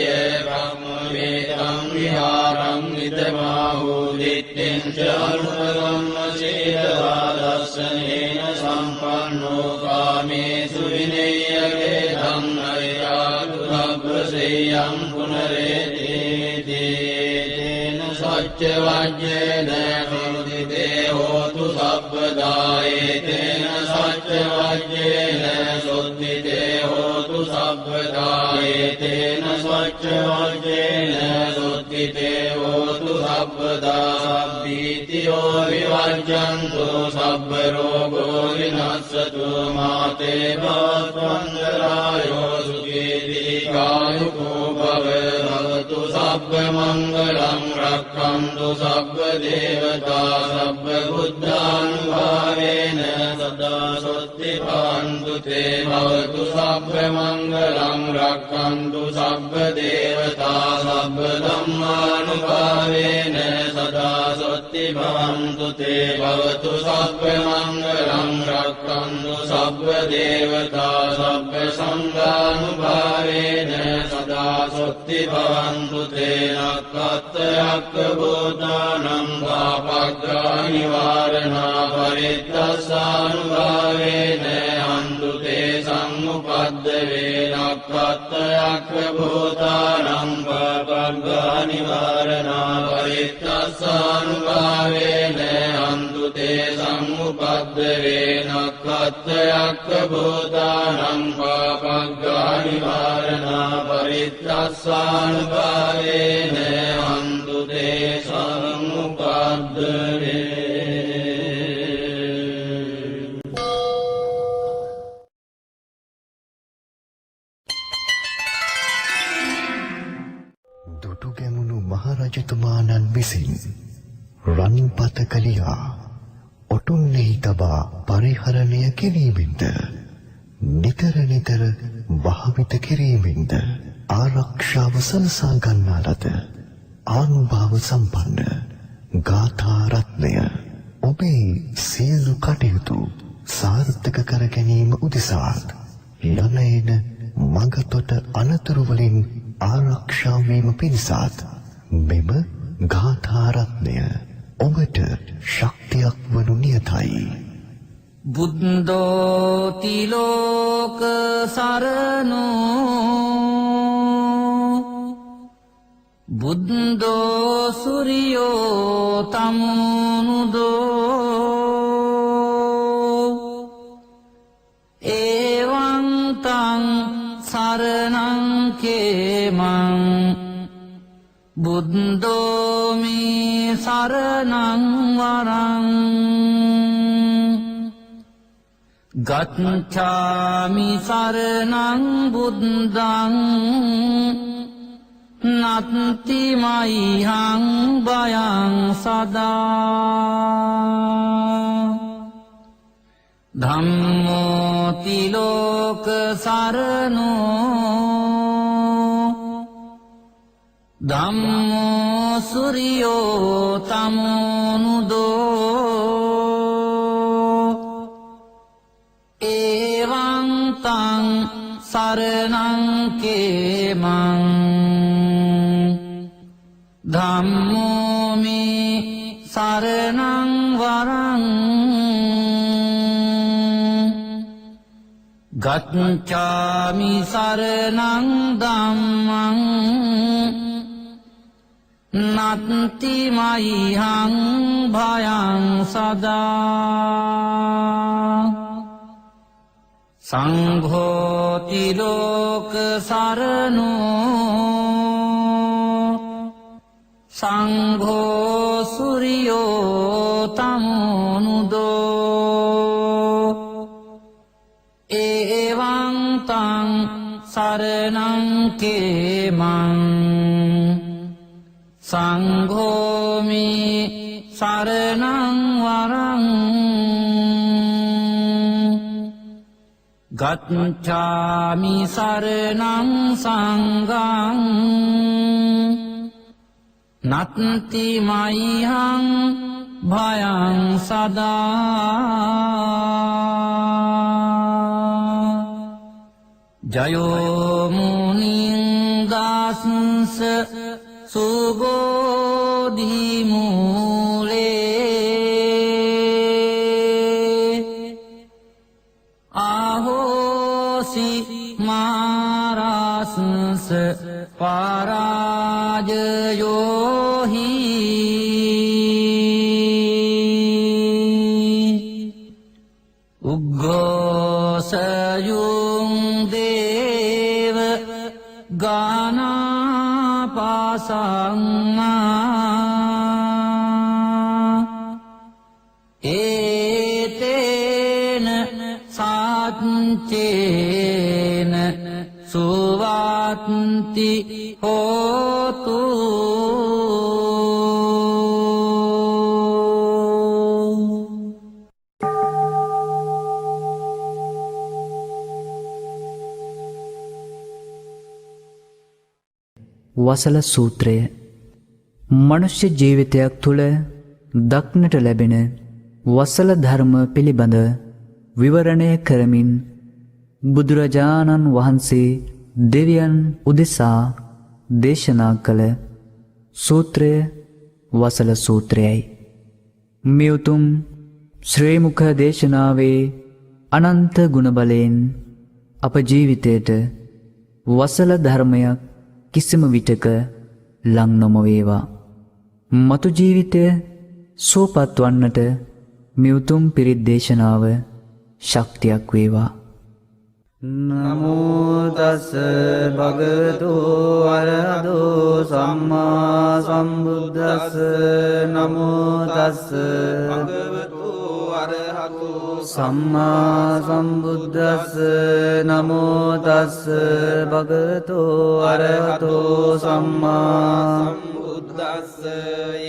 B: බ්‍රහ්ම වේදං විහාරං ඉදමාහෝ දිත්තෙන් ච අනුපගම්ම සීලවා දස්සනේන සම්පන්නෝ කාමේසු විනේයගේ ධම්ම විරාතු සබ්බසේයං පුනරේතේන සච්ච වජ්ජේන සුදිතේ හෝතු සබ්බදායේතේන සච්ච වජ්ජේන සුද්ධිතේ හෝතු සබ්බදායේතේන සච්ච වජ්ජේන සුද්ධිතේ හෝතු සබ්බදා සබ්බීතියෝ විවජ්ජන්තු සබ්බ රෝගෝ විනස්සතු මාතේ භවත්වංගරායෝ සුඛී දීඝායුකෝ භවතු සබ්බ මංගලං රක්ඛන්තු සබ්බ දේවතා සබ්බ බුද්ධානුභාවේන සදා සොත්ති භවන්තු තේ භවතු සබ්බ මංගලං රක්ඛන්තු සබ්බ දේවතා සබ්බ ධම්මානුභාවේන සදා සොත්ති භවන්තු තේ භවතු සබ්බ මංගලං රක්ඛන්තු සබ්බ දේවතා සබ්බ සංඝානුභාවේන සදා සොත්ති භවන්තු තේ නක්ඛත්තයක්ඛ භූතානං පාපග්ගා නිවාරණා පරිත්තස්සානුභාවේන හන්තු තේ සම්මුපද්ද වේනක්ඛත්තයක්ඛ භූතානං පාපග්ගා නිවාරණා පරිත්තස්සානුභාවේන හන්තු තේ සම්මුපද්ද වේනක්ඛත්තයක්ඛ භූතානං පාපග්ගා නිවාරණා පරිත්තස්සානුභාවේන හන්තු තේ සම්මුපද්ද වේ.
C: දුටු ගැමුණු මහරජතුමාණන් විසින් රන්පතකලියා ඔටුන්නෙහි තබා පරිහරණය කිරීමෙන්ද නිතර නිතර භාවිත කිරීමෙන්ද ආරක්ෂාව සලසා ගන්නා ලද ආනුභාව සම්පන්න ගාථා රත්නය ඔබේ සියලු කටයුතු සාර්ථක කර ගැනීම උදෙසාත් යනඑන මඟතොට අනතුරු වලින් ආරක්ෂා වීම පිණිසත් මෙම ගාථා රත්නය ඔබට ශක්තියක් වනු නියතයි.
D: බුද්ධෝ තිලෝක සරණෝ
J: බුද්ධෝ සුරියෝ තමුනුදෝ එවං තං සරණං කේමං බුද්ධෝ මේ සරණං වරං ගච්ඡාමි සරණං බුද්ධං නත්ති මයිහං භයං සදා ධම්මෝ තිලෝක සරණෝ ධම්මෝ සුරියෝ තමුනුදෝ එවං තං සරණං කේමං ධම්මෝ මේ සරණං වරං ගච්ඡාමි සරණං ධම්මං නත්ති මයිහං භයං සදා සංඝෝති ලෝක සරණෝ සංඝෝ සුරියෝ තමුනුදෝ එවං තං සරණං කේමං සංඝෝමි සරණං වරං ගච්ඡාමි සරණං සංඝං නත්ති මයිහං භයං සදා ජයෝ මුනිං දාස්ස සුබෝධි මූලේ ආහෝසි මාරස්ස පරාජයෝහි උග්ගෝසයුං දේව ගානාපාසංා ඒතේන සාච්චේන සුවත්ති හෝතු
G: වසල සූත්‍රය මනුෂ්‍ය ජීවිතයක් තුළ දක්නට ලැබෙන වසල ධර්ම පිළිබඳ විවරණය කරමින් බුදුරජාණන් වහන්සේ දෙවියන් උදෙසා දේශනා කළ සූත්‍රය වසල සූත්‍රයයි. මේ උතුම් ශ්‍රී මුඛ දේශනාවේ අනන්ත ගුණ බලයෙන් අප ජීවිතයට වසල ධර්මයක් කිසිම විටක ලං නොම වේවා. මතු ජීවිතය සුවපත් වන්නට මේ උතුම් පිරිත් දේශනාව ශක්තියක් වේවා.
D: නමෝ තස් භගවතු අරහතෝ සම්මා සම්බුද්දස්ස නමෝ තස් භගවතු අරහතෝ සම්මා සම්බුද්දස්ස නමෝ තස් භගවතු අරහතෝ සම්මා සම්බුද්දස්ස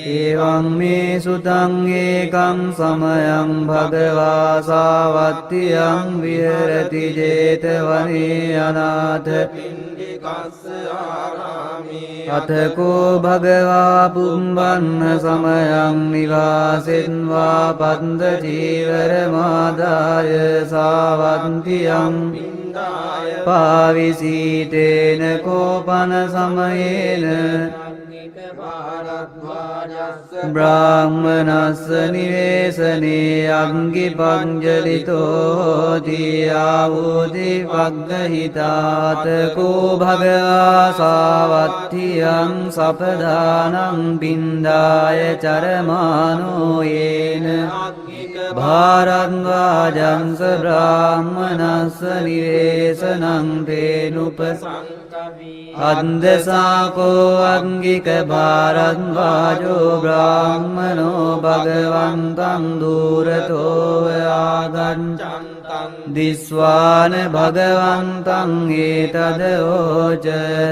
D: එවං මේ සුතං ඒකං සමයං භගවා සාවත්තියං විහෙරති ජේතවනේ අනාථ පිණ්ඩිකස්ස ආරාමේ අතකෝ භගවා පුම්බන්න සමයං නිවාසෙන්වා පන්ද ජීවර මාදාය සාවත්තියං පාවිසීතේන කෝපන සමයේන බ්‍රාහ්මනස්ස නිවේසනේ අංගි පංජලිතෝ දියාවෝදි වග්ගහිතාතකෝ භගවා සාවත්තියං සපදානං පින්දාය චරමානෝ යේන භාරද්වාජංස බ්‍රාහ්මනස්ස නිවේසනං තේනුප අන්දසාකෝ අංගික භාරද්වාජෝ බ්‍රාහ්මනෝ භගවන්තං දුරතෝ ආගච්ඡන්තං දිස්වාන භගවන්තං ඒතදෝච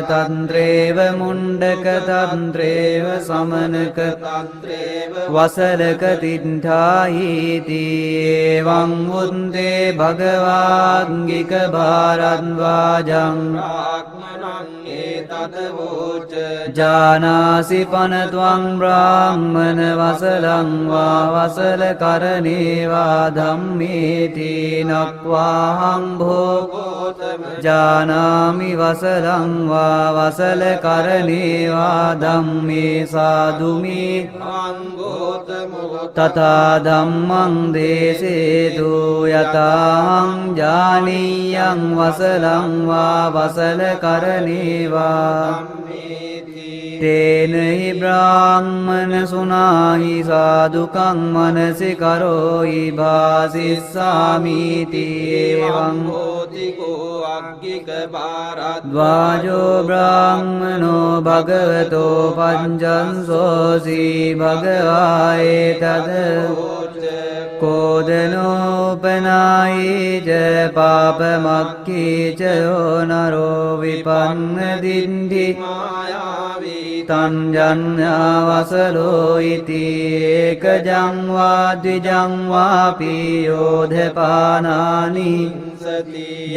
D: තන්ත්‍රේව මුණ්ඩක තන්ත්‍රේව සමනක තන්ත්‍රේව වසලක තිණ්ඨායිති එවං උත්තේ භගවාංගික භාරද්වාජං ජානාසි පනත්වං බ්‍රාහ්මන වසලං වා වසල කරණේවා ධම්මේති නක්වාහං භෝගෝතම ජානාමි වසලං වා වසල කරණේවා ධම්මේ සාදුමේ තථා ධම්මං දේසේතු යතාං ජානීයං වසලං වා වසල කරණේවා තේනහි බ්‍රාහ්මන සුනාහි සාදුකං මනසි කරෝහි භාසිස්සාමීති එවං හෝතිකෝ අග්ගික භාරද්වාජෝ බ්‍රාහ්මනෝ භගවතෝ පංචංසෝසි භගවායේ තද කෝදනෝපනායිජ පාපමක්කීච යෝනරෝ විපන්න දින්දි තංජන්‍යාවසලෝ ඉති ඒකජංවා ද්විජංවා පියෝධපානානි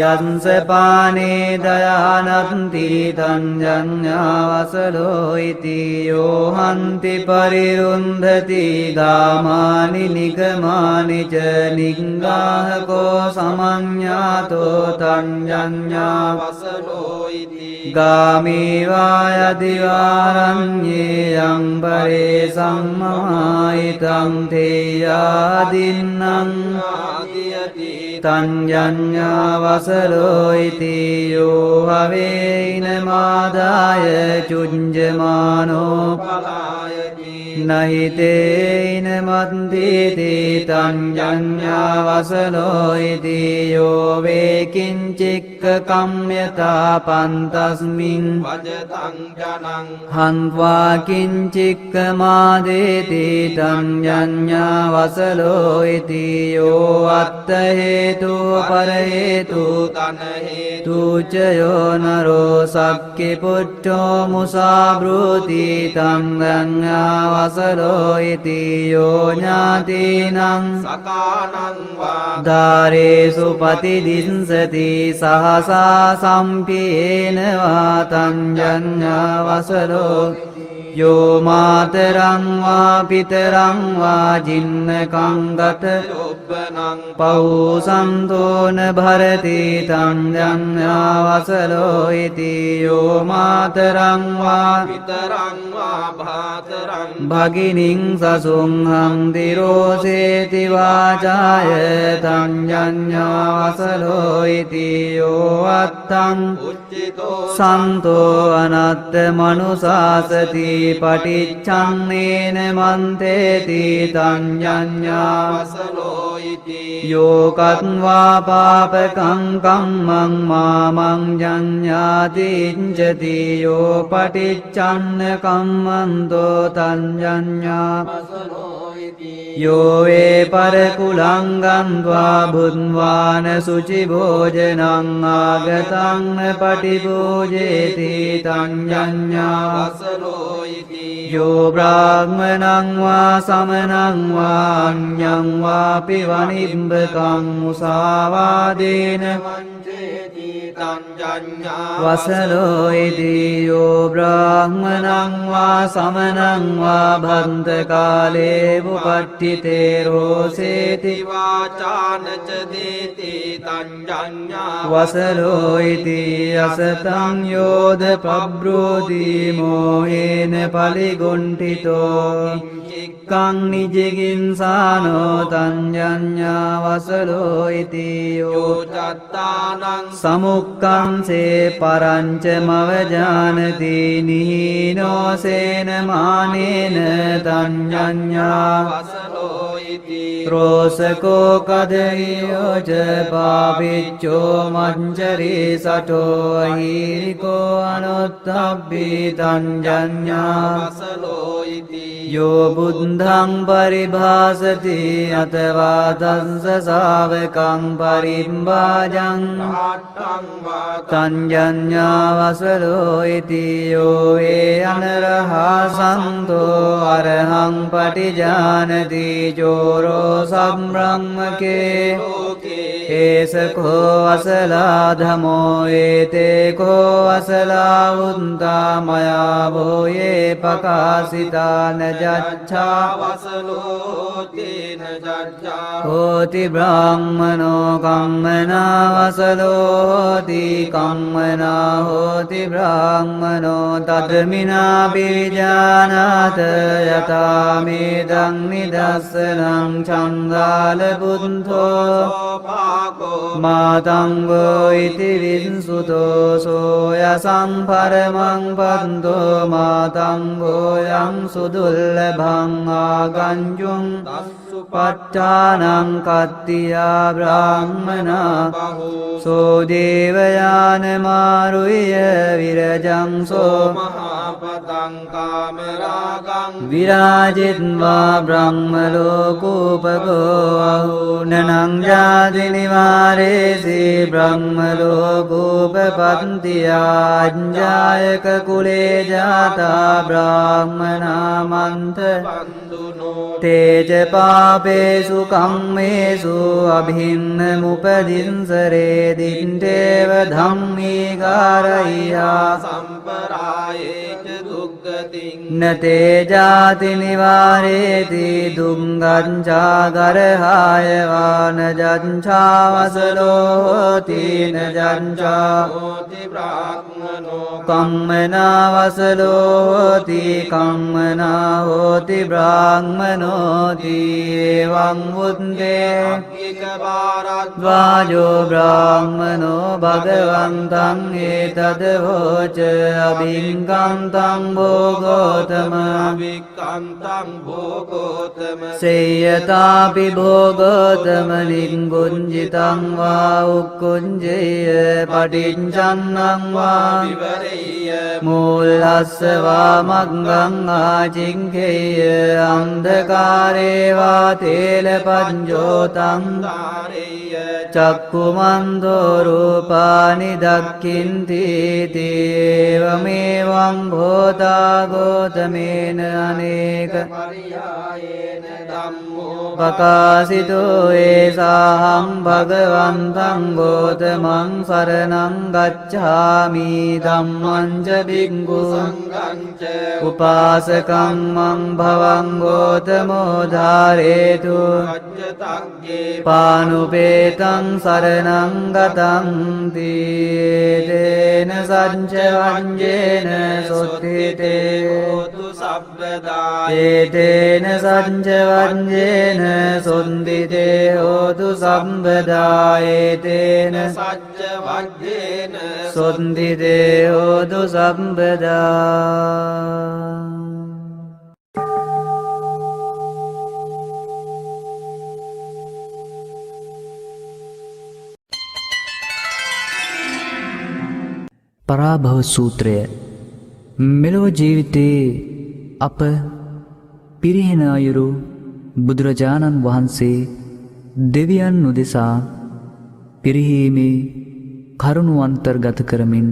D: යන්සපානේ දයානන්ති තංජන්‍යාවසලෝ ඉති යෝහන්ති පරිරුන්ධති ගාමානි නිගමානිච නිග්ගාහකෝ සමඤ්ඤාතෝ තංජන්‍යාවසලෝ ඉති ගාමීවායදිවාරඤ්ඤේ යම්බරේ සම්මායිතං තේයාදින්නං ආදියති තංජන්‍යාවසලෝ ඉති යෝ හවේයිනමාදාය චුඤ්ජමානෝ පලායති නහිතේයිනමන්දිති තංජන්‍යාවසලෝ ඉති යෝ වේකින්චික්ක කම්යතා පන්තස්මින් වජතං ජනං හන්වා කිංචික්ක මාදේති තංජන්‍යාවසලෝ ඉති යෝ අත්ත හේතු පර හේතු තන හේතුච යෝ නරෝ සක්කි පුට්ඨෝ මුසාබ්‍රූති තංජන්‍යාවසලෝ ඉති යෝ ඥාතිනං සකානං වා ධාරේසු පතිදින්සති සහසා සම්පේන වා තංජන්‍යාවසලෝ යෝ මාතරං වා පිතරං වා ජින්නකං ගත යොබ්බනං පෞසන්තෝන භරති තංජන්‍යාවසලෝ ඉති යෝ මාතරං වා පිතරං වා භාතරං භගිනින් සසුංහං දිරෝසේති වාචාය තංජන්‍යාවසලෝ ඉති යෝ අත්තං උච්චිතෝ සන්තෝ අනත්ත මනුසාසති පටිච්චන්නේන මන්තේති තංජන්‍යාවසලෝ ඉති යෝකත්වා පාපකං කම්මං මාමං ජඤ්ඤාතිංචති යෝ පටිච්චන්න කම්මන්තෝ තංජන්‍යාවසලෝ ඉති යෝ වේ පරකුලං ගන්්වා බුද්ධවාන සුචි භෝජනං ආගතං පටිභෝජේති තංජන්‍යාවසලෝ යෝ බ්‍රාහ්මනං වා සමනං වා අඤ්ඤං වාපි වනිබ්බකං මුසාවාදේන වංචේති වසලෝ ඉදියෝ බ්‍රාහ්මනං වා සමනං වා භන්ත කාලේ උපට්ඨිතේ රෝසේති
H: වාචානච දේති තංජඤ්ඤා
D: වසලෝ ඉති අසතං යෝධ පබ්‍රෝති මෝහේන පලිගොණ්ඨිතෝ චික්ඛං නිජිගින්සානෝ තංජඤ්ඤා වසලෝ ඉති යෝ
H: චත්තානං
D: සමුක්ඛංසේ පරංච මවජානති නිහීනෝසේන මානේන තංජඤ්ඤා
H: වසලෝ ඉති
D: රෝසකෝ කදයෝ ච පාපිච්චෝ මංජරී සටෝ අහිරිකෝ අනුත්තබ්බී තංජඤ්ඤා
H: වසලෝ ඉති
D: යෝ බුද්ධං පරිභාසති අතවා තස්ස ශාවකං පරිම්බාජං තංජඤ්ඤා වසලෝ ඉති යෝ ඒ අනරහා සන්තෝ අරහං පටිජානති චෝරෝ සම්බ්‍රහ්මකේ ඒසකෝ අසලා ධමෝ ඒතේ කෝ අසලා උන්තා මයා භෝයේ පකාසිතා නජච්ඡා
H: වසලෝ තේන ජජ්ජා
D: හෝති බ්‍රාහ්මනෝ කම්මනා වසලෝ හෝති කම්මනා හෝති බ්‍රාහ්මනෝ තදමිනා බිජානාත යතා මේදං නිදස්සනං චංගාල බුද්ධෝ මාතංගෝ ඉති වින්සුතෝ සෝය සම්පරමං පන්තෝ මාතංගෝ යං සුදුල්ලභං ආගංජුං පට්ඨානං කත්තියා බ්‍රාහ්මනා සෝ දේවයාන මාරුය විරජං සෝ
H: මහපතං කාමරාගං
D: විරාජිත්වා බ්‍රහ්ම ලෝකෝපගෝ අහුනනං ජාති නිවාරේසි බ්‍රහ්ම ලෝකෝපපන්තියා අඤ්ඤායක කුලේ ජාතා බ්‍රාහ්මනා මන්ත තේජ පාපේසු කම්මේසු අභින්න මුපදින්සරේ දින්දේව ධම්මී ගාරයියා
H: සම්පරායේච දුක්ගතින්
D: නතේ ජාති නිවාරේති දුංගංචා ගරහාය වාන ජංචා වසලෝ හෝති නජංචා
H: හෝති බ්‍රාහ්මනෝ
D: කම්මනා වසලෝ හෝති කම්මනා හෝති බ්‍රාහ්මනෝති එවං බුද්දේ ද්වාජෝ බ්‍රාහ්මනෝ භගවන්තං ඒතද වෝච අභිංකන්තං භෝගෝතම
H: වික්ඛන්තං භෝගෝතම
D: සේයතාපි භෝගෝතම ලිංගුංජිතං වා උක්කුංජේය පටිච්චන්නං වා
H: විවරේය
D: මූලස්ස වා මග්ගං ආචිංකේය අන්ධකාරේ වා තේල පඤ්ජෝතං චක්කුමන්தோ රූපානි දක්ඛින්ති තේවමෙවං භෝතා ගෝතමේන අනේක
H: පරියායේන ධම්මෝ
D: පකාසිතෝ ඒසාහං භගවන්තං ගෝතමං සරණං ගච්ඡාමි ධම්මං ච භික්ඛු
H: සංඝං ච
D: උපාසකං මං භවං ගෝතමෝ ධාරේතු
H: අජ්ජතග්ගේ
D: පානුපේතං සරණං ගතං තේන සච්ච වංජේන සොත්තිතේ
H: හෝතු සබ්බදා
D: ඒතේන සච්ච වංජේන සොන්දිතේ හෝතු සම්බදා ඒතේන
H: සච්ච වජ්ජේන
D: සොන්දිතේ හෝතු සම්බදා
G: පරාභව සූත්‍රය මෙලොව ජීවිතයේ අප පිරිහෙන අයුරු බුදුරජාණන් වහන්සේ දෙවියන් උදෙසා පිරිහීමේ කරුණු අන්තර්ගත කරමින්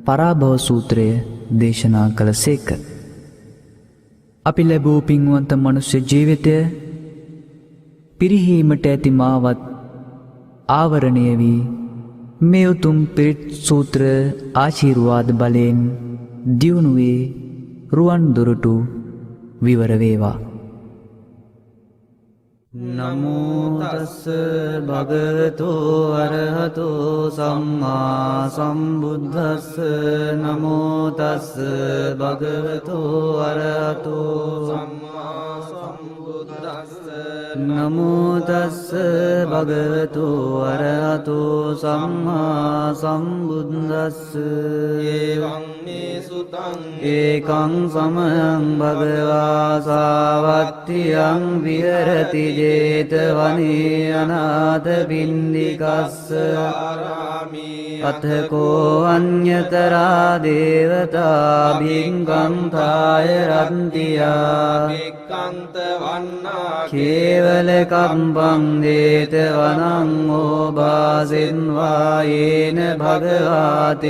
G: පරාභව සූත්‍රය දේශනා කළ සේක. අපි ලැබූ පින්වන්ත මනුෂ්‍ය ජීවිතය පිරිහීමට ඇති මාවත් ආවරණය වී මේ උතුම් පිරිත් සූත්‍ර ආශිර්වාද බලයෙන් දියුණුවේ රුවන් දුරටු විවර වේවා.
D: නමෝ තස්ස භගවතු අරහතු සම්මා සම්බුද්දස්ස නමෝ තස්ස භගවතු අරහතු සම්මා සම්බුද්දස්ස නමෝ තස්ස භගවතු අරහතු සම්මා සම්බුද්දස්ස
H: ඒවං මේ සුතං
D: ඒකං සමයං භගවා සාවත්තියං විහෙරති ජේතවනේ අනාථ පින්ඩිකස්ස
H: ආරාමී
D: අතකෝ අඤ්ඤතරා දේවතා භික්ඛන්තාය රන්තියා
H: එක්කන්ත වන්නා
D: කේවල කම්පං දේතවනං ඕභාසෙන් වායේන භගවාතේනුපසංකමී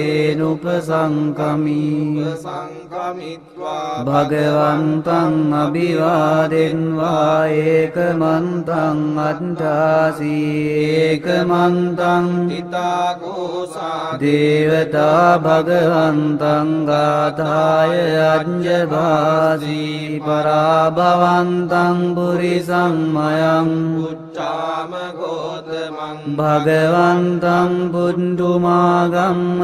H: සංකමිත්වා
D: භගවන්තං අභිවාදෙන්වා ඒකමන්තං අට්ඨාසී ඒකමන්තං
H: හිතාකෝසා
D: දේවතා භගවන්තං ගාථාය අඤ්ඤභාසී පරාභවන්තං පුරිසං මයං
H: උච්චාම ගෝතමං
D: භගවන්තං පුණ්ඩුමාගම්ම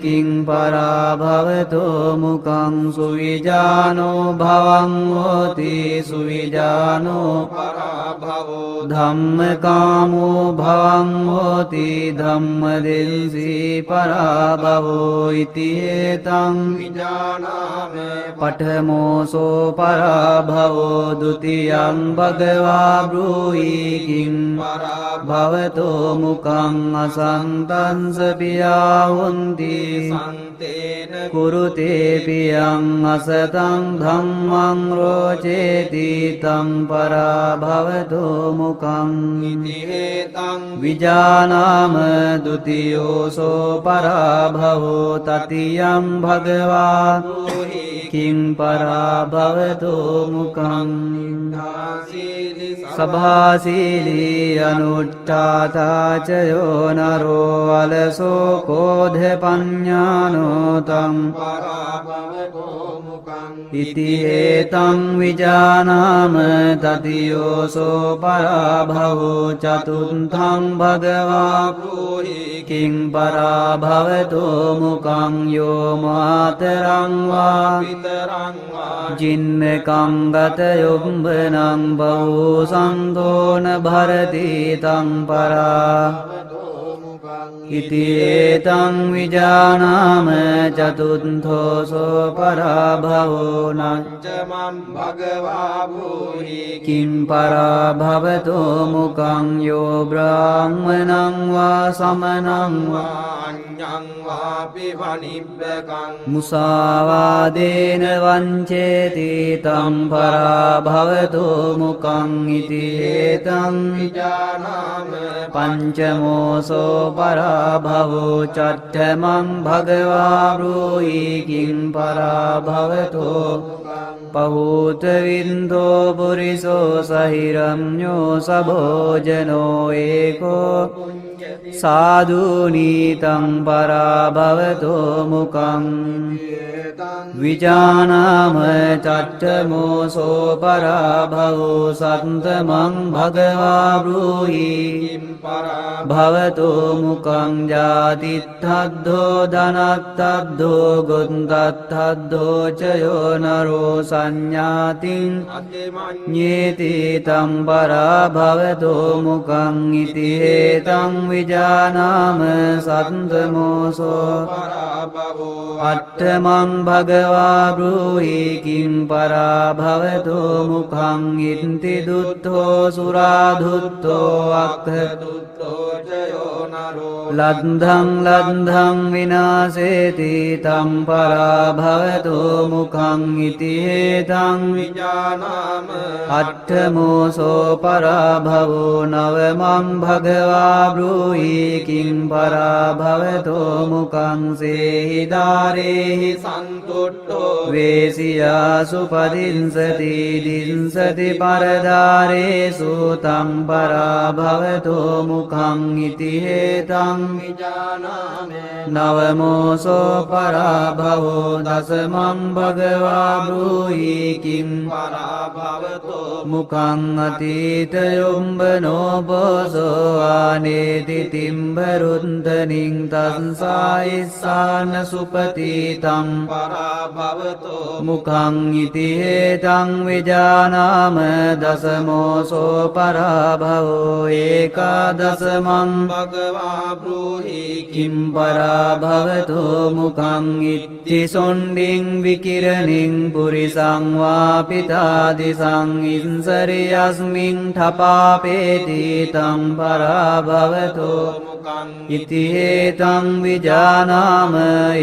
D: කිං පරාභවතෝ මුකං සුවිජානෝ භවං හෝති සුවිජානෝ
H: පරාභවෝ
D: ධම්මකාමෝ භවං හෝති ධම්මදෙන්සී පරාභවෝ ඉති හේතං
H: විජානාම
D: පඨමෝසෝ පරාභවෝ ဒ ුතියං භගවා බ්‍රූහි කිං භවතෝ මුකං අසන්තං පියා හොන්ති
H: සන්තේන
D: කුරුතේ පියං අසතං ධම්මං රෝචේති තං පරාභවතෝ මුකං
H: හේතං
D: විජානාම ဒ ුතියෝසෝ පරාභවෝ තතියං භගවා කිං පරාභවතෝ මුකං සභාසීලී අනුට්ඨාතාචයෝ නරෝ අලසෝ කෝධ පඤ්ඤානෝ තං
H: පරාභවතෝ මුකං
D: ඉති හේතං විජානාම තතියෝසෝ පරාභවෝ චතුත්ථං භගවා
H: බ්‍රූහි
D: කිං පරාභවතෝ මුකං යෝ මාතරං වා
H: පිතරං වා
D: ජින්නකං ගත යොම්බනං බහූ සන්තෝන භරති තං පරා ඉති ඒතං විජානාම චතුත්ථෝසෝ පරාභවෝ
H: චමං භගවා බ්‍රූහි
D: කිං පරාභවතෝ මුකං යෝ බ්‍රාහ්මණං වා සමනං වා
H: අඤ්ඤං වාපි වනිබ්බකං
D: මුසාවාදේන වංචේති තං පරාභවතෝ මුකං ඉති ඒතං
H: විජානාම
D: පංචමෝසෝ පරාභවෝ චට්ඨමං භගවා බ්‍රූහි කිං පරාභවතෝ පහූත වින්දෝ පුරිසෝ සහිරම්ඤෝ සභෝජනෝ ඒකෝ සාදුනීතං පරාභවතෝ මුකං විජානාම චට්ඨමෝසෝ පරාභවෝ සත්තමං භගවා බ්‍රූහි භවතෝ මුකං ජාතිත්තද්ධෝ ධනත්තද්ධෝ ගොත්තත්තද්ධෝ චයෝ නරෝ සංඥාතින් ඤේති තං පරාභවතෝ මුකං ඉති හේතං විජානාම සත්තමෝසෝ
H: පරාභවෝ
D: අට්ඨමං භගවා බ්‍රූහි කිං පරාභවතෝ මුඛං ඉන්ති දුත්තෝ සුරාධුත්තෝ අක්ඛදුත්තෝ චයෝ නරෝ ලද්ධං ලද්ධං විනාශේති තං පරාභවතෝ මුඛං ඉති හේතං
H: විජානාම
D: අට්ඨමෝසෝ පරාභවෝ නවමං භගවා බ්‍රූහි කිං පරාභවතෝ මුඛං සේහිදාරේහි
H: සන්තුට්ඨෝ
D: වේසියාසු පදින්සති දින්සති පරදාරේසු තං පරාභවතෝ මුඛං ඉති තං
H: විජානාමේ
D: නවමෝසෝ පරාභවෝ දසමං භගවා බ්‍රූහි කිම්
H: පරාභවතෝ
D: මුකං අතීත යොම්බනෝ බෝසෝ ආනේති තිම්බරුන්තනින් තන්සායිස්සාන සුපතිතං
H: පරාභවතෝ
D: මුකං ඉති හේතං විජානාම දසමෝසෝ පරාභවෝ ඒකාදසමං
H: භගවා බ්‍රූහි
D: කිම් පරාභවතෝ මුකං ඉත්ති සොණ්ඩින් විකිරණින් පුරිසං වාපිතාදිසං ඉන්සරියස්මින් ඨපාපේති තං පරාභවතෝ ඉති හේතං විජානාම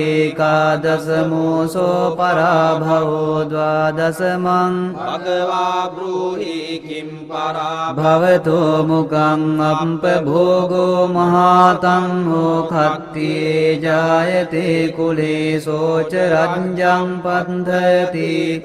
D: ඒකාදසමෝසෝ පරාභවෝ ද්වාදසමං
H: භගවා බ්‍රූහි කිම්
D: භවතෝ මුකං අප්පභෝගෝ මහාතං හෝ කත්තියේ ජායතේ කුලේ සෝච රජ්ජං පන්ධති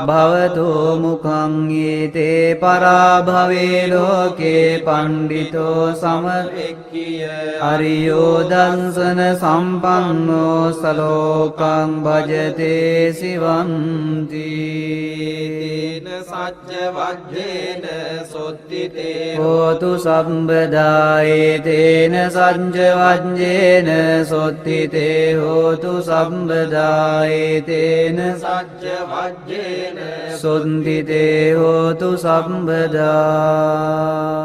D: භවතෝ මුකං ඒතේ පරාභවේ ලෝකේ පණ්ඩිතෝ සමවෙක්කිය අරියෝ දංසන සම්පන්නෝ සලෝකං භජතේ සිවන්ති
H: සච්ච වජ්ජේන සොත්තිතේ
D: හෝතු සම්බදායේතේන සංජ වජ්ජේන සොත්තිතේ හෝතු සම්බදායේතේන
H: සච්ච වජ්ජේන
D: සොන්තිතේ හෝතු සම්බදා